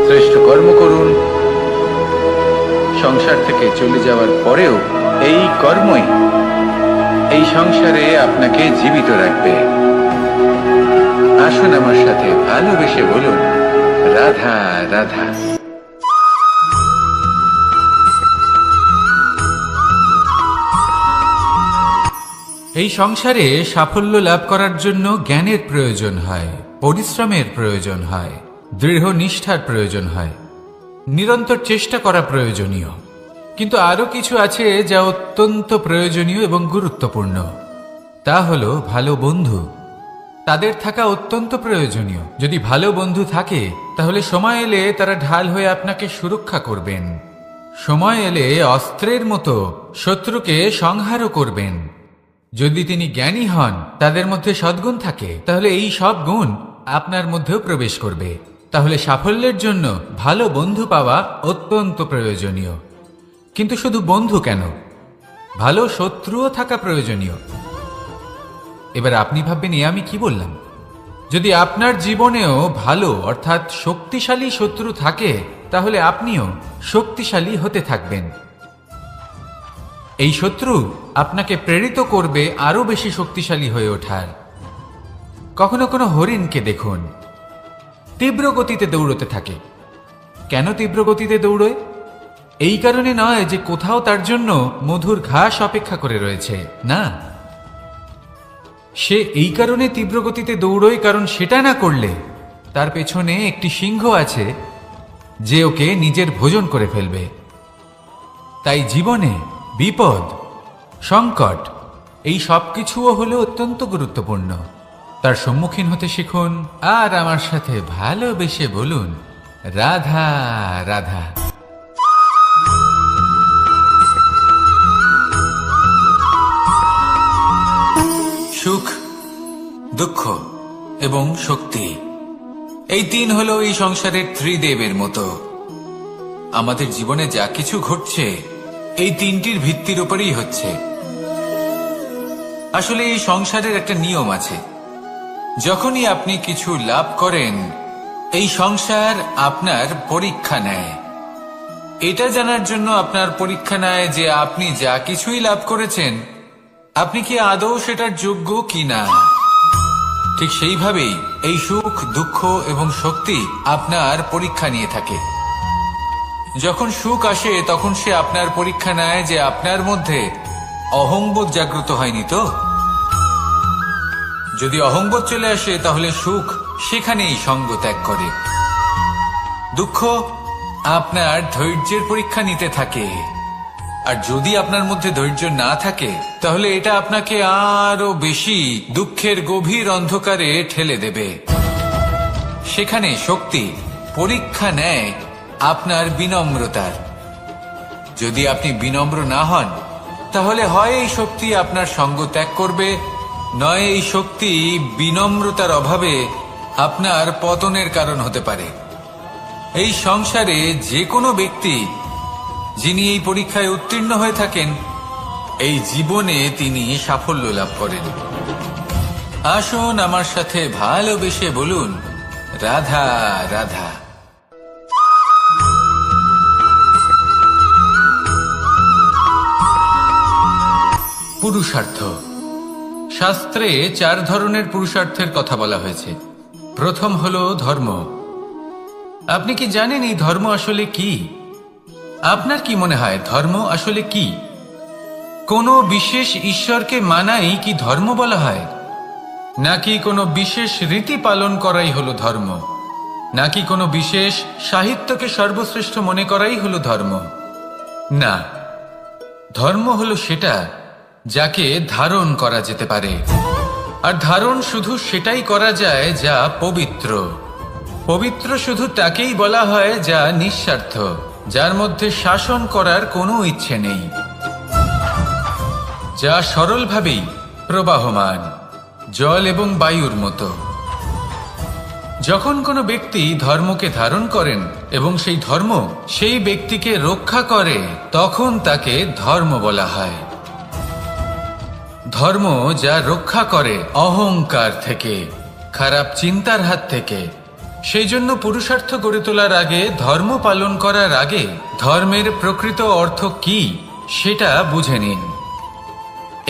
A: শ্রেষ্ঠ কর্ম করুন। সংসার থেকে চলে যাওয়ার পরেও এই কর্মই এই সংসারে আপনাকে জীবিত রাখবে। আসুন আমার সাথে ভালোবেসে বলুন, রাধা রাধা। এই সংসারে সাফল্য লাভ করার জন্য জ্ঞানের প্রয়োজন হয়, পরিশ্রমের প্রয়োজন হয়, দৃঢ় নিষ্ঠার প্রয়োজন হয়, নিরন্তর চেষ্টা করা প্রয়োজনীয়। কিন্তু আরো কিছু আছে যা অত্যন্ত প্রয়োজনীয় এবং গুরুত্বপূর্ণ। তা হলো ভালো বন্ধু। তাদের থাকা অত্যন্ত প্রয়োজনীয়। যদি ভালো বন্ধু থাকে, তাহলে সময় এলে তারা ঢাল হয়ে আপনাকে সুরক্ষা করবেন। সময় এলে অস্ত্রের মতো শত্রুকে সংহারও করবেন। যদি তিনি জ্ঞানী হন, তাদের মধ্যে সদ্গুণ থাকে, তাহলে এই সব গুণ আপনার মধ্যেও প্রবেশ করবে। তাহলে সাফল্যের জন্য ভালো বন্ধু পাওয়া অত্যন্ত প্রয়োজনীয়। কিন্তু শুধু বন্ধু কেন, ভালো শত্রুও থাকা প্রয়োজনীয়। এবার আপনি ভাববেন, আমি কি বললাম? যদি আপনার জীবনেও ভালো অর্থাৎ শক্তিশালী শত্রু থাকে, তাহলে আপনিও শক্তিশালী হতে থাকবেন। এই শত্রু আপনাকে প্রেরিত করবে আরো বেশি শক্তিশালী হয়ে ওঠার। কখনো কোনো হরিণকে দেখুন, তীব্র গতিতে দৌড়তে থাকে। কেন তীব্র গতিতে দৌড়য়? এই কারণে নয় যে কোথাও তার জন্য মধুর ঘাস অপেক্ষা করে রয়েছে, না। সে এই কারণে তীব্র গতিতে দৌড়য় কারণ সেটা না করলে তার পেছনে একটি সিংহ আছে যে ওকে নিজের ভোজন করে ফেলবে। তাই জীবনে বিপদ, সংকট এই সব কিছুও হলো অত্যন্ত গুরুত্বপূর্ণ। তার সম্মুখীন হতে শিখুন আর আমার সাথে ভালোবেসে বলুন, রাধা রাধা। সুখ, দুঃখ এবং শক্তি, এই তিন হলো এই সংসারের ত্রিদেবের মতো। আমাদের জীবনে যা কিছু ঘটছে এই তিনটির ভিত্তির উপরেই হচ্ছে। আসলে এই সংসারের একটা নিয়ম আছে, যখনই আপনি কিছু লাভ করেন এই সংসার আপনার পরীক্ষা নেয়। এটা জানার জন্য আপনার পরীক্ষা নেয় যে আপনি যা কিছুই লাভ করেছেন আপনি কি আদৌ সেটার যোগ্য কিনা। ঠিক সেইভাবেই এই সুখ, দুঃখ এবং শক্তি আপনার পরীক্ষা নিয়ে থাকে। যখন সুখ আসে তখন সে আপনার পরীক্ষা নেয় যে আপনার মধ্যে অহংবোধ জাগ্রত হয়নি তো। যদি অহংবোধ চলে আসে তাহলে সুখ সেখানেই সঙ্গ ত্যাগ করে। দুঃখ আপনার ধৈর্যের পরীক্ষা নিতে থাকে, আর যদি আপনার মধ্যে ধৈর্য না থাকে তাহলে এটা আপনাকে আরো বেশি দুঃখের গভীর অন্ধকারে ঠেলে দেবে। সেখানে শক্তি পরীক্ষা নেয় আপনার বিনম্রতার। যদি আপনি বিনম্র না হন তাহলে হয় এই শক্তি আপনার সঙ্গ ত্যাগ করবে, নয় এই শক্তি বিনম্রতার অভাবে আপনার পতনের কারণ হতে পারে। এই সংসারে যে কোনো ব্যক্তি যিনি এই পরীক্ষায় উত্তীর্ণ হয়ে থাকেন এই জীবনে তিনি সাফল্য লাভ করেন। আসুন আমার সাথে ভালোবেসে বলুন, রাধা রাধা। পুরুষার্থ। শাস্ত্রে 4 ধরনের পুরুষার্থের কথা বলা হয়েছে। প্রথম হলো ধর্ম। আপনি কি জানেন এই ধর্ম আসলে কি? আপনার কি মনে হয় ধর্ম আসলে কি? কোনো বিশেষ ঈশ্বরকে মানাই কি ধর্ম বলা হয়? নাকি কোনো বিশেষ রীতি পালন করাই হলো ধর্ম? নাকি কোনো বিশেষ সাহিত্যকে সর্বশ্রেষ্ঠ মনে করাই হলো ধর্ম? না, ধর্ম হলো সেটা যাকে ধারণ করা যেতে পারে। আর ধারণ শুধু সেটাই করা যায় যা পবিত্র। পবিত্র শুধু তাকেই বলা হয় যা নিঃস্বার্থ, যার মধ্যে শাসন করার কোনো ইচ্ছে নেই, যা সরলভাবেই প্রবাহমান, জল এবং বায়ুর মতো। যখন কোনো ব্যক্তি ধর্মকে ধারণ করেন এবং সেই ধর্ম সেই ব্যক্তিকে রক্ষা করে তখন তাকে ধর্ম বলা হয়। ধর্ম যা রক্ষা করে অহংকার থেকে, খারাপ চিন্তার হাত থেকে। সেই জন্য পুরুষার্থ গড়ে তোলার আগে, ধর্ম পালন করার আগে ধর্মের প্রকৃত অর্থ কি সেটা বুঝে নিন।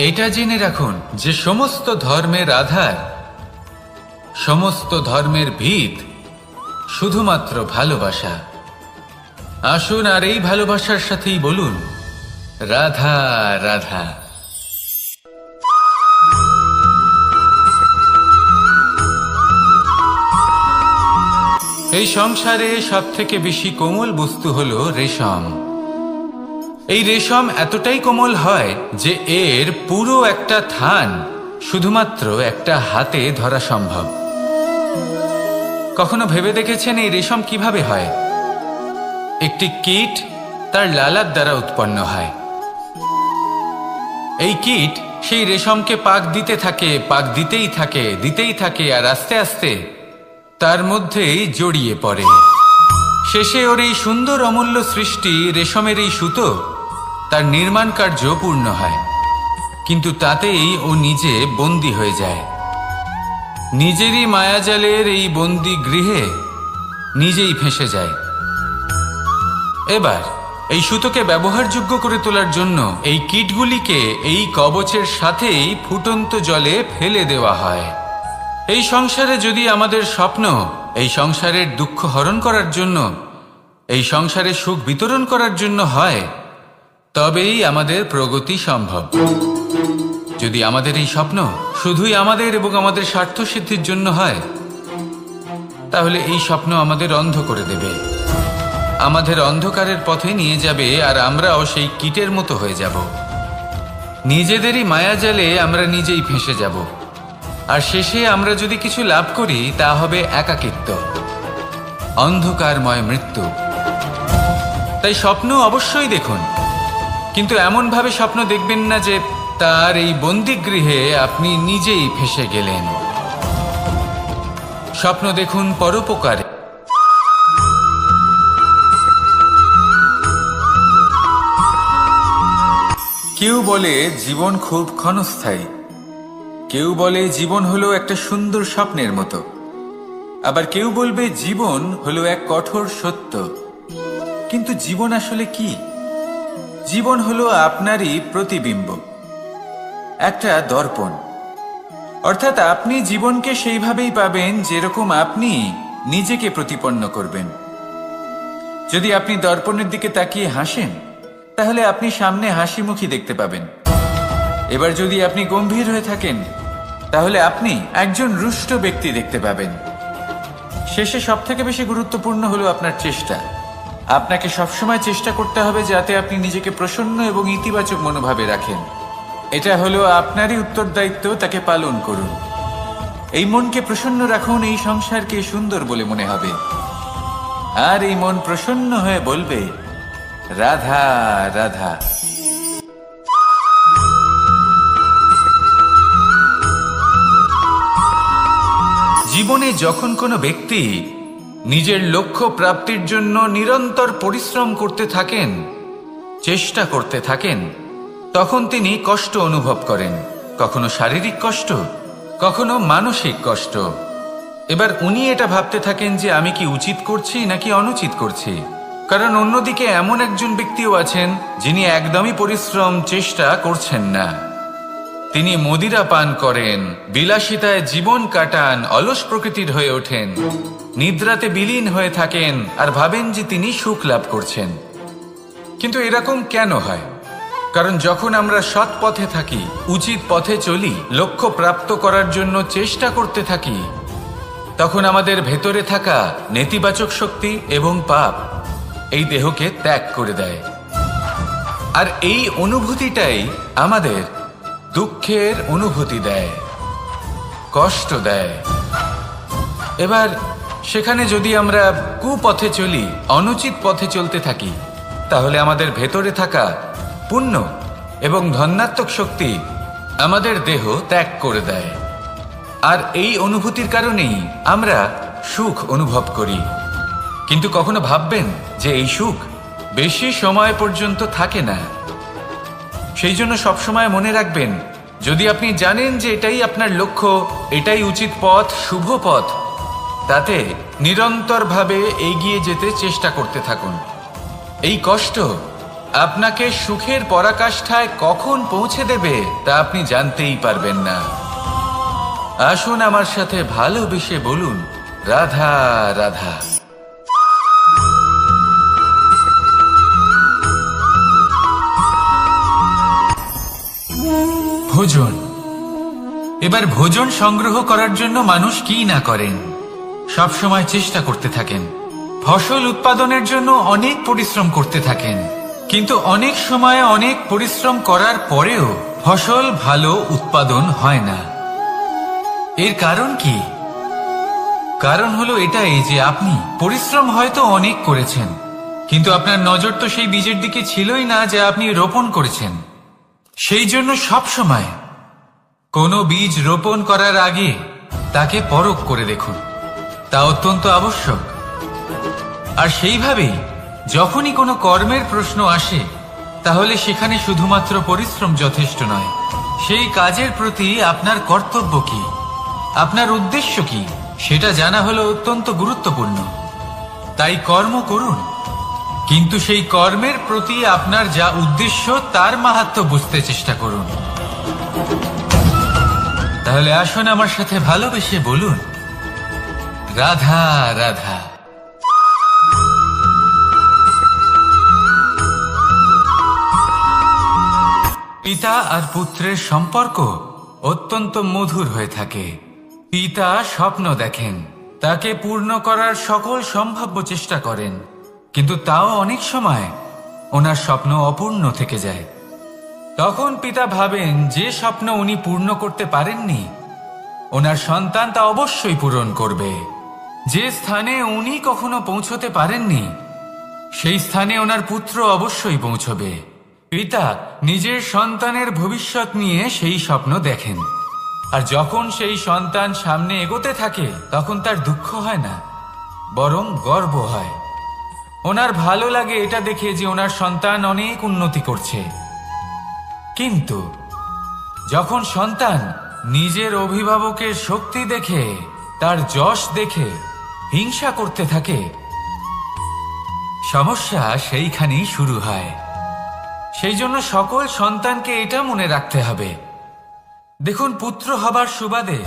A: এটা জেনে রাখুন যে সমস্ত ধর্মের আধার, সমস্ত ধর্মের ভিত শুধুমাত্র ভালোবাসা। আসুন আর এই ভালোবাসার সাথেই বলুন, রাধা রাধা। এই সংসারে সবথেকে বেশি কোমল বস্তু হলো রেশম। এই রেশম এতটাই কোমল হয় যে এর পুরো একটা থান শুধুমাত্র একটা হাতে ধরা সম্ভব। কখনো ভেবে দেখেছেন এই রেশম কিভাবে হয়? একটি কীট তার লালার দ্বারা উৎপন্ন হয়। এই কীট সেই রেশমকে পাক দিতে থাকে, পাক দিতেই থাকে, দিতেই থাকে, আর আস্তে আস্তে তার মধ্যেই জড়িয়ে পড়ে। শেষে ওর এই সুন্দর অমূল্য সৃষ্টি রেশমের এই সুতো তার নির্মাণ কার্য পূর্ণ হয়, কিন্তু তাতেই ও নিজে বন্দী হয়ে যায়। নিজেরই মায়াজালের এই বন্দী গৃহে নিজেই ফেঁসে যায়। এবার এই সুতোকে ব্যবহারযোগ্য করে তোলার জন্য এই কীটগুলিকে এই কবচের সাথেই ফুটন্ত জলে ফেলে দেওয়া হয়। এই সংসারে যদি আমাদের স্বপ্ন এই সংসারের দুঃখ হরণ করার জন্য, এই সংসারে সুখ বিতরণ করার জন্য হয়, তবেই আমাদের প্রগতি সম্ভব। যদি আমাদের এই স্বপ্ন শুধুই আমাদের এবং আমাদের স্বার্থ সিদ্ধির জন্য হয়, তাহলে এই স্বপ্ন আমাদের অন্ধ করে দেবে। আমাদের অন্ধকারের পথে নিয়ে যাবে, আর আমরাও সেই কীটের মতো হয়ে যাব। নিজেদেরই মায়াজালে আমরা নিজেই ফেঁসে যাব, আর শেষে আমরা যদি কিছু লাভ করি তা হবে একাকিত্ব, অন্ধকারময় মৃত্যু। তাই স্বপ্ন অবশ্যই দেখুন, কিন্তু এমনভাবে স্বপ্ন দেখবেন না যে তার এই বন্দিগৃহে আপনি নিজেই ফেঁসে গেলেন। স্বপ্ন দেখুন পরোপকারে। কেউ বলে জীবন খুব ক্ষণস্থায়ী, কেউ বলে জীবন হলো একটা সুন্দর স্বপ্নের মতো, আবার কেউ বলবে জীবন হলো এক কঠোর সত্য। কিন্তু জীবন আসলে কি? জীবন হলো আপনারই প্রতিবিম্ব, একটা দর্পণ। অর্থাৎ আপনি জীবনকে সেইভাবেই পাবেন যেরকম আপনি নিজেকে প্রতিপন্ন করবেন। যদি আপনি দর্পণের দিকে তাকিয়ে হাসেন, তাহলে আপনি সামনে হাসি মুখী দেখতে পাবেন। এবার যদি আপনি গম্ভীর হয়ে থাকেন, তাহলে আপনি একজন রুষ্ট ব্যক্তি দেখতে পাবেন। শেষে সবথেকে বেশি গুরুত্বপূর্ণ হলো আপনার চেষ্টা। আপনাকে সবসময় চেষ্টা করতে হবে যাতে আপনি নিজেকে প্রসন্ন এবং ইতিবাচক মনোভাবে রাখেন। এটা হলো আপনারই উত্তরদায়িত্ব, তাকে পালন করুন। এই মনকে প্রসন্ন রাখুন, এই সংসারকে সুন্দর বলে মনে হবে। আর এই মন প্রসন্ন হয়ে বলবে, রাধা রাধা। জীবনে যখন কোনো ব্যক্তি নিজের লক্ষ্য প্রাপ্তির জন্য নিরন্তর পরিশ্রম করতে থাকেন, চেষ্টা করতে থাকেন, তখন তিনি কষ্ট অনুভব করেন। কখনো শারীরিক কষ্ট, কখনো মানসিক কষ্ট। এবার উনি এটা ভাবতে থাকেন যে আমি কি উচিত করছি নাকি অনুচিত করছি। কারণ অন্যদিকে এমন একজন ব্যক্তিও আছেন যিনি একদমই পরিশ্রম চেষ্টা করছেন না। তিনি মদিরা পান করেন, বিলাসিতায় জীবন কাটান, অলস প্রকৃতির হয়ে ওঠেন, নিদ্রাতে বিলীন হয়ে থাকেন আর ভাবেন যে তিনি সুখ লাভ করছেন। কিন্তু এরকম কেন হয়? কারণ যখন আমরা সৎ পথে থাকি, উচিত পথে চলি, লক্ষ্য প্রাপ্ত করার জন্য চেষ্টা করতে থাকি, তখন আমাদের ভেতরে থাকা নেতিবাচক শক্তি এবং পাপ এই দেহকে ত্যাগ করে দেয়। আর এই অনুভূতিটাই আমাদের দুঃখের অনুভূতি দেয়, কষ্ট দেয়। এবার সেখানে যদি আমরা কুপথে চলি, অনুচিত পথে চলতে থাকি, তাহলে আমাদের ভেতরে থাকা পুণ্য এবং ধনাত্মক শক্তি আমাদের দেহ ত্যাগ করে দেয়। আর এই অনুভূতির কারণেই আমরা সুখ অনুভব করি। কিন্তু কখনো ভাববেন যে এই সুখ বেশি সময় পর্যন্ত থাকে না। সেই জন্য সবসময় মনে রাখবেন, যদি আপনি জানেন যে এটাই আপনার লক্ষ্য, এটাই উচিত পথ, শুভ পথ, তাতে নিরন্তরভাবে এগিয়ে যেতে চেষ্টা করতে থাকুন। এই কষ্ট আপনাকে সুখের পরাকাষ্ঠায় কখন পৌঁছে দেবে তা আপনি জানতেই পারবেন না। আসুন আমার সাথে ভালোবেসে বলুন, রাধা রাধা। ভোজন। এবার ভোজন সংগ্রহ করার জন্য মানুষ কি না করেন, সব সময় চেষ্টা করতে থাকেন। ফসল উৎপাদনের জন্য অনেক পরিশ্রম করতে থাকেন, কিন্তু অনেক সময় অনেক পরিশ্রম করার পরেও ফসল ভালো উৎপাদন হয় না। এর কারণ কি? কারণ হলো এটাই যে আপনি পরিশ্রম হয়তো অনেক করেছেন, কিন্তু আপনার নজর তো সেই বীজের দিকে ছিলই না যা আপনি রোপণ করেছেন। সেই জন্য সব সময় কোনো বীজ রোপণ করার আগে তাকে পরখ করে দেখুন, তা অত্যন্ত আবশ্যক। আর সেইভাবেই যখনই কোনো কর্মের প্রশ্ন আসে, তাহলে সেখানে শুধুমাত্র পরিশ্রম যথেষ্ট নয়। সেই কাজের প্রতি আপনার কর্তব্য কি, আপনার উদ্দেশ্য কি, সেটা জানা হলো অত্যন্ত গুরুত্বপূর্ণ। তাই কর্ম করুন, কিন্তু সেই কর্মের প্রতি আপনার যা উদ্দেশ্য তার মাহাত্ম্য বুঝতে চেষ্টা করুন। তাহলে আসুন আমার সাথে ভালোবেসে বলুন, রাধা রাধা। পিতা আর পুত্রের সম্পর্ক অত্যন্ত মধুর হয়ে থাকে। পিতা স্বপ্ন দেখেন, তাকে পূর্ণ করার সকল সম্ভাব্য চেষ্টা করেন, কিন্তু তাও অনেক সময় ওনার স্বপ্ন অপূর্ণ থেকে যায়। তখন পিতা ভাবেন যে স্বপ্ন উনি পূর্ণ করতে পারেননি, ওনার সন্তান তা অবশ্যই পূরণ করবে। যে স্থানে উনি কখনো পৌঁছতে পারেননি, সেই স্থানে ওনার পুত্র অবশ্যই পৌঁছবে। পিতা নিজের সন্তানের ভবিষ্যৎ নিয়ে সেই স্বপ্ন দেখেন, আর যখন সেই সন্তান সামনে এগোতে থাকে তখন তার দুঃখ হয় না, বরং গর্ব হয়। ওনার ভালো লাগে এটা দেখে যে ওনার সন্তান অনেক উন্নতি করছে। কিন্তু যখন সন্তান নিজের অভিভাবকের শক্তি দেখে, তার যশ দেখে হিংসা করতে থাকে, সমস্যা সেইখানেই শুরু হয়। সেই জন্য সকল সন্তানকে এটা মনে রাখতে হবে, দেখুন, পুত্র হবার সুবাদে,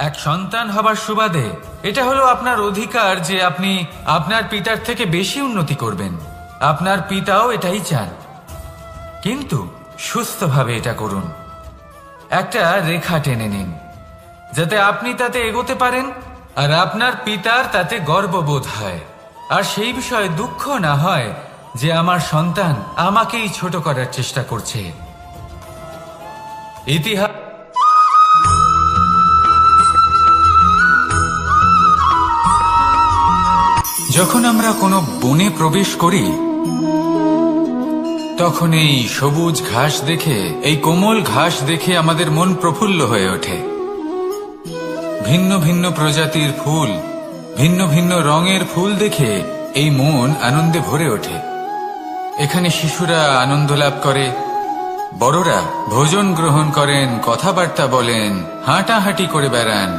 A: এক সন্তান হবার সুবাদে এটা হলো আপনার অধিকার যে আপনি আপনার পিতার থেকে বেশি উন্নতি করবেন। আপনার পিতাও এটাই চান, কিন্তু সুস্থভাবে এটা করুন। একটা রেখা টেনে নিন যাতে আপনি তাতে এগোতে পারেন আর আপনার পিতার তাতে গর্ববোধ হয়, আর সেই বিষয়ে দুঃখ না হয় যে আমার সন্তান আমাকেই ছোট করার চেষ্টা করছে। ইতিহাস যখন আমরা কোনো বনে প্রবেশ করি, তখন এই সবুজ ঘাস দেখে, এই কোমল ঘাস দেখে আমাদের মন প্রফুল্ল হয়ে ওঠে। ভিন্ন ভিন্ন প্রজাতির ফুল, ভিন্ন ভিন্ন রঙের ফুল দেখে এই মন আনন্দে ভরে ওঠে। এখানে শিশুরা আনন্দ লাভ করে, বড়রা ভোজন গ্রহণ করেন, কথাবার্তা বলেন, হাঁটাহাঁটি করে বেড়ান।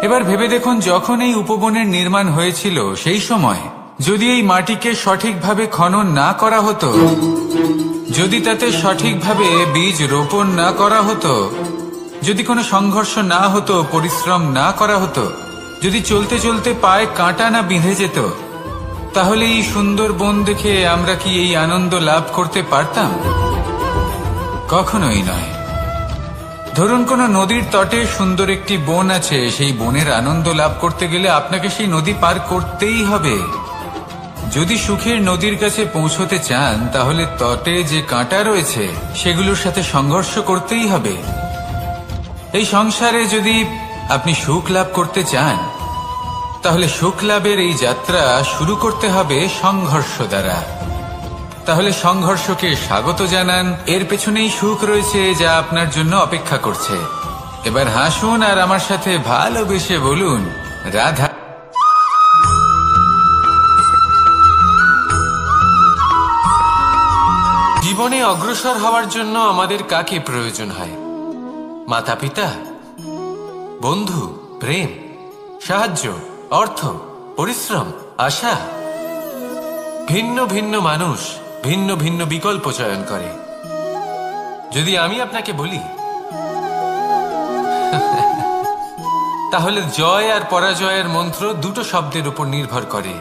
A: এবার ভেবে দেখুন, যখন এই উপবনের নির্মাণ হয়েছিল সেই সময় যদি এই মাটিকে সঠিকভাবে খনন না করা হতো, যদি তাতে সঠিকভাবে বীজ রোপণ না করা হতো, যদি কোনো সংঘর্ষ না হতো, পরিশ্রম না করা হতো, যদি চলতে চলতে পায়ে কাঁটা না বিঁধে যেত, তাহলে এই সুন্দর বন দেখে আমরা কি এই আনন্দ লাভ করতে পারতাম? কখনোই নয়। ধরুন কোনো নদীর তটে সুন্দর একটি বন আছে, সেই বনের আনন্দ লাভ করতে গেলে আপনাকে সেই নদী পার করতেই হবে। যদি সুখের নদীর কাছে পৌঁছতে চান, তাহলে তটে যে কাঁটা রয়েছে সেগুলোর সাথে সংঘর্ষ করতেই হবে। এই সংসারে যদি আপনি সুখ লাভ করতে চান, তাহলে সুখ লাভের এই যাত্রা শুরু করতে হবে সংঘর্ষ দ্বারা। তাহলে সংঘর্ষকে স্বাগত জানান, এর পেছনেই সুখ রয়েছে যা আপনার জন্য অপেক্ষা করছে। এবার হাসুন আর আমার সাথে ভালোবেসে বলুন, রাধা।
B: জীবনে অগ্রসর হওয়ার জন্য আমাদের কাকে প্রয়োজন হয়? মাতা পিতা, বন্ধু, প্রেম, সাহায্য, অর্থ, পরিশ্রম, আশা। ভিন্ন ভিন্ন মানুষ ভিন্ন ভিন্ন বিকল্প চয়ন করে। যদি আমি আপনাকে বলি, তাহলে জয় আর পরাজয়ের মন্ত্র দুটো শব্দের উপর নির্ভর করে,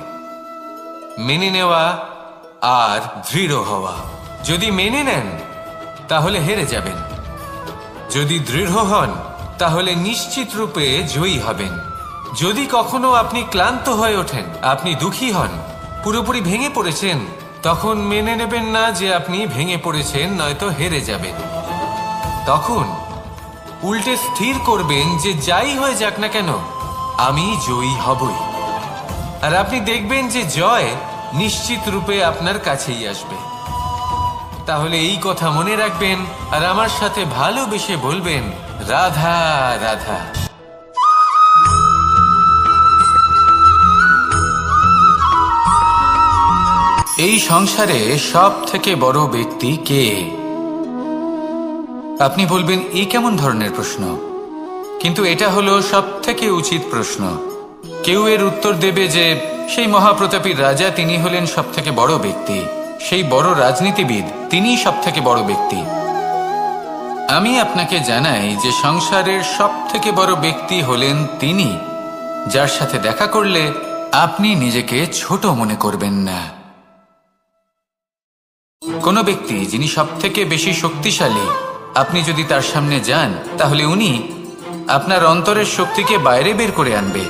B: মেনে নেওয়া আর দৃঢ় হওয়া। যদি মেনে নেন তাহলে হেরে যাবেন, যদি দৃঢ় হন তাহলে নিশ্চিত রূপে জয়ী হবেন। যদি কখনো আপনি ক্লান্ত হয়ে ওঠেন, আপনি দুঃখী হন, পুরোপুরি ভেঙে পড়েছেন, তখন মেনে নেবেন না যে আপনি ভেঙে পড়েছেন, নয়তো হেরে যাবেন। তখন উল্টে স্থির করবেন যে যাই হয়ে যাক না কেন, আমি জয়ী হবই। আর আপনি দেখবেন যে জয় নিশ্চিত রূপে আপনার কাছেই আসবে। তাহলে এই কথা মনে রাখবেন আর আমার সাথে ভালোবেসে বলবেন, রাধা রাধা।
A: এই সংসারে সব থেকে বড় ব্যক্তি কে? আপনি বলবেন, এই কেমন ধরনের প্রশ্ন? কিন্তু এটা হলো সব থেকে উচিত প্রশ্ন। কেউ এর উত্তর দেবে যে সেই মহাপ্রতাপী রাজা, তিনি হলেন সব থেকে বড় ব্যক্তি, সেই বড় রাজনীতিবিদ, তিনিই সব থেকে বড় ব্যক্তি। আমি আপনাকে জানাই যে সংসারের সব থেকে বড় ব্যক্তি হলেন তিনি, যার সাথে দেখা করলে আপনি নিজেকে ছোট মনে করবেন না। কোনো ব্যক্তি যিনি সব থেকে বেশি শক্তিশালী, আপনি যদি তার সামনে যান, তাহলে উনি আপনার অন্তরের শক্তিকে বাইরে বের করে আনবে।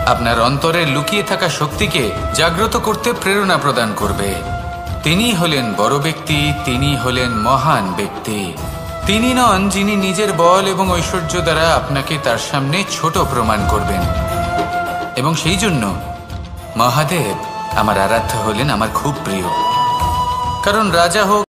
A: আপনার অন্তরে লুকিয়ে থাকা শক্তিকে জাগ্রত করতে প্রেরণা প্রদান করবে। তিনি হলেন বড় ব্যক্তি, তিনি হলেন মহান ব্যক্তি। তিনি নন যিনি নিজের বল এবং ঐশ্বর্য দ্বারা আপনাকে তার সামনে ছোট প্রমাণ করবেন। এবং সেই জন্য মহাদেব আমার আরাধ্য হলেন আমার খুব প্রিয়। কারণ রাজা হোক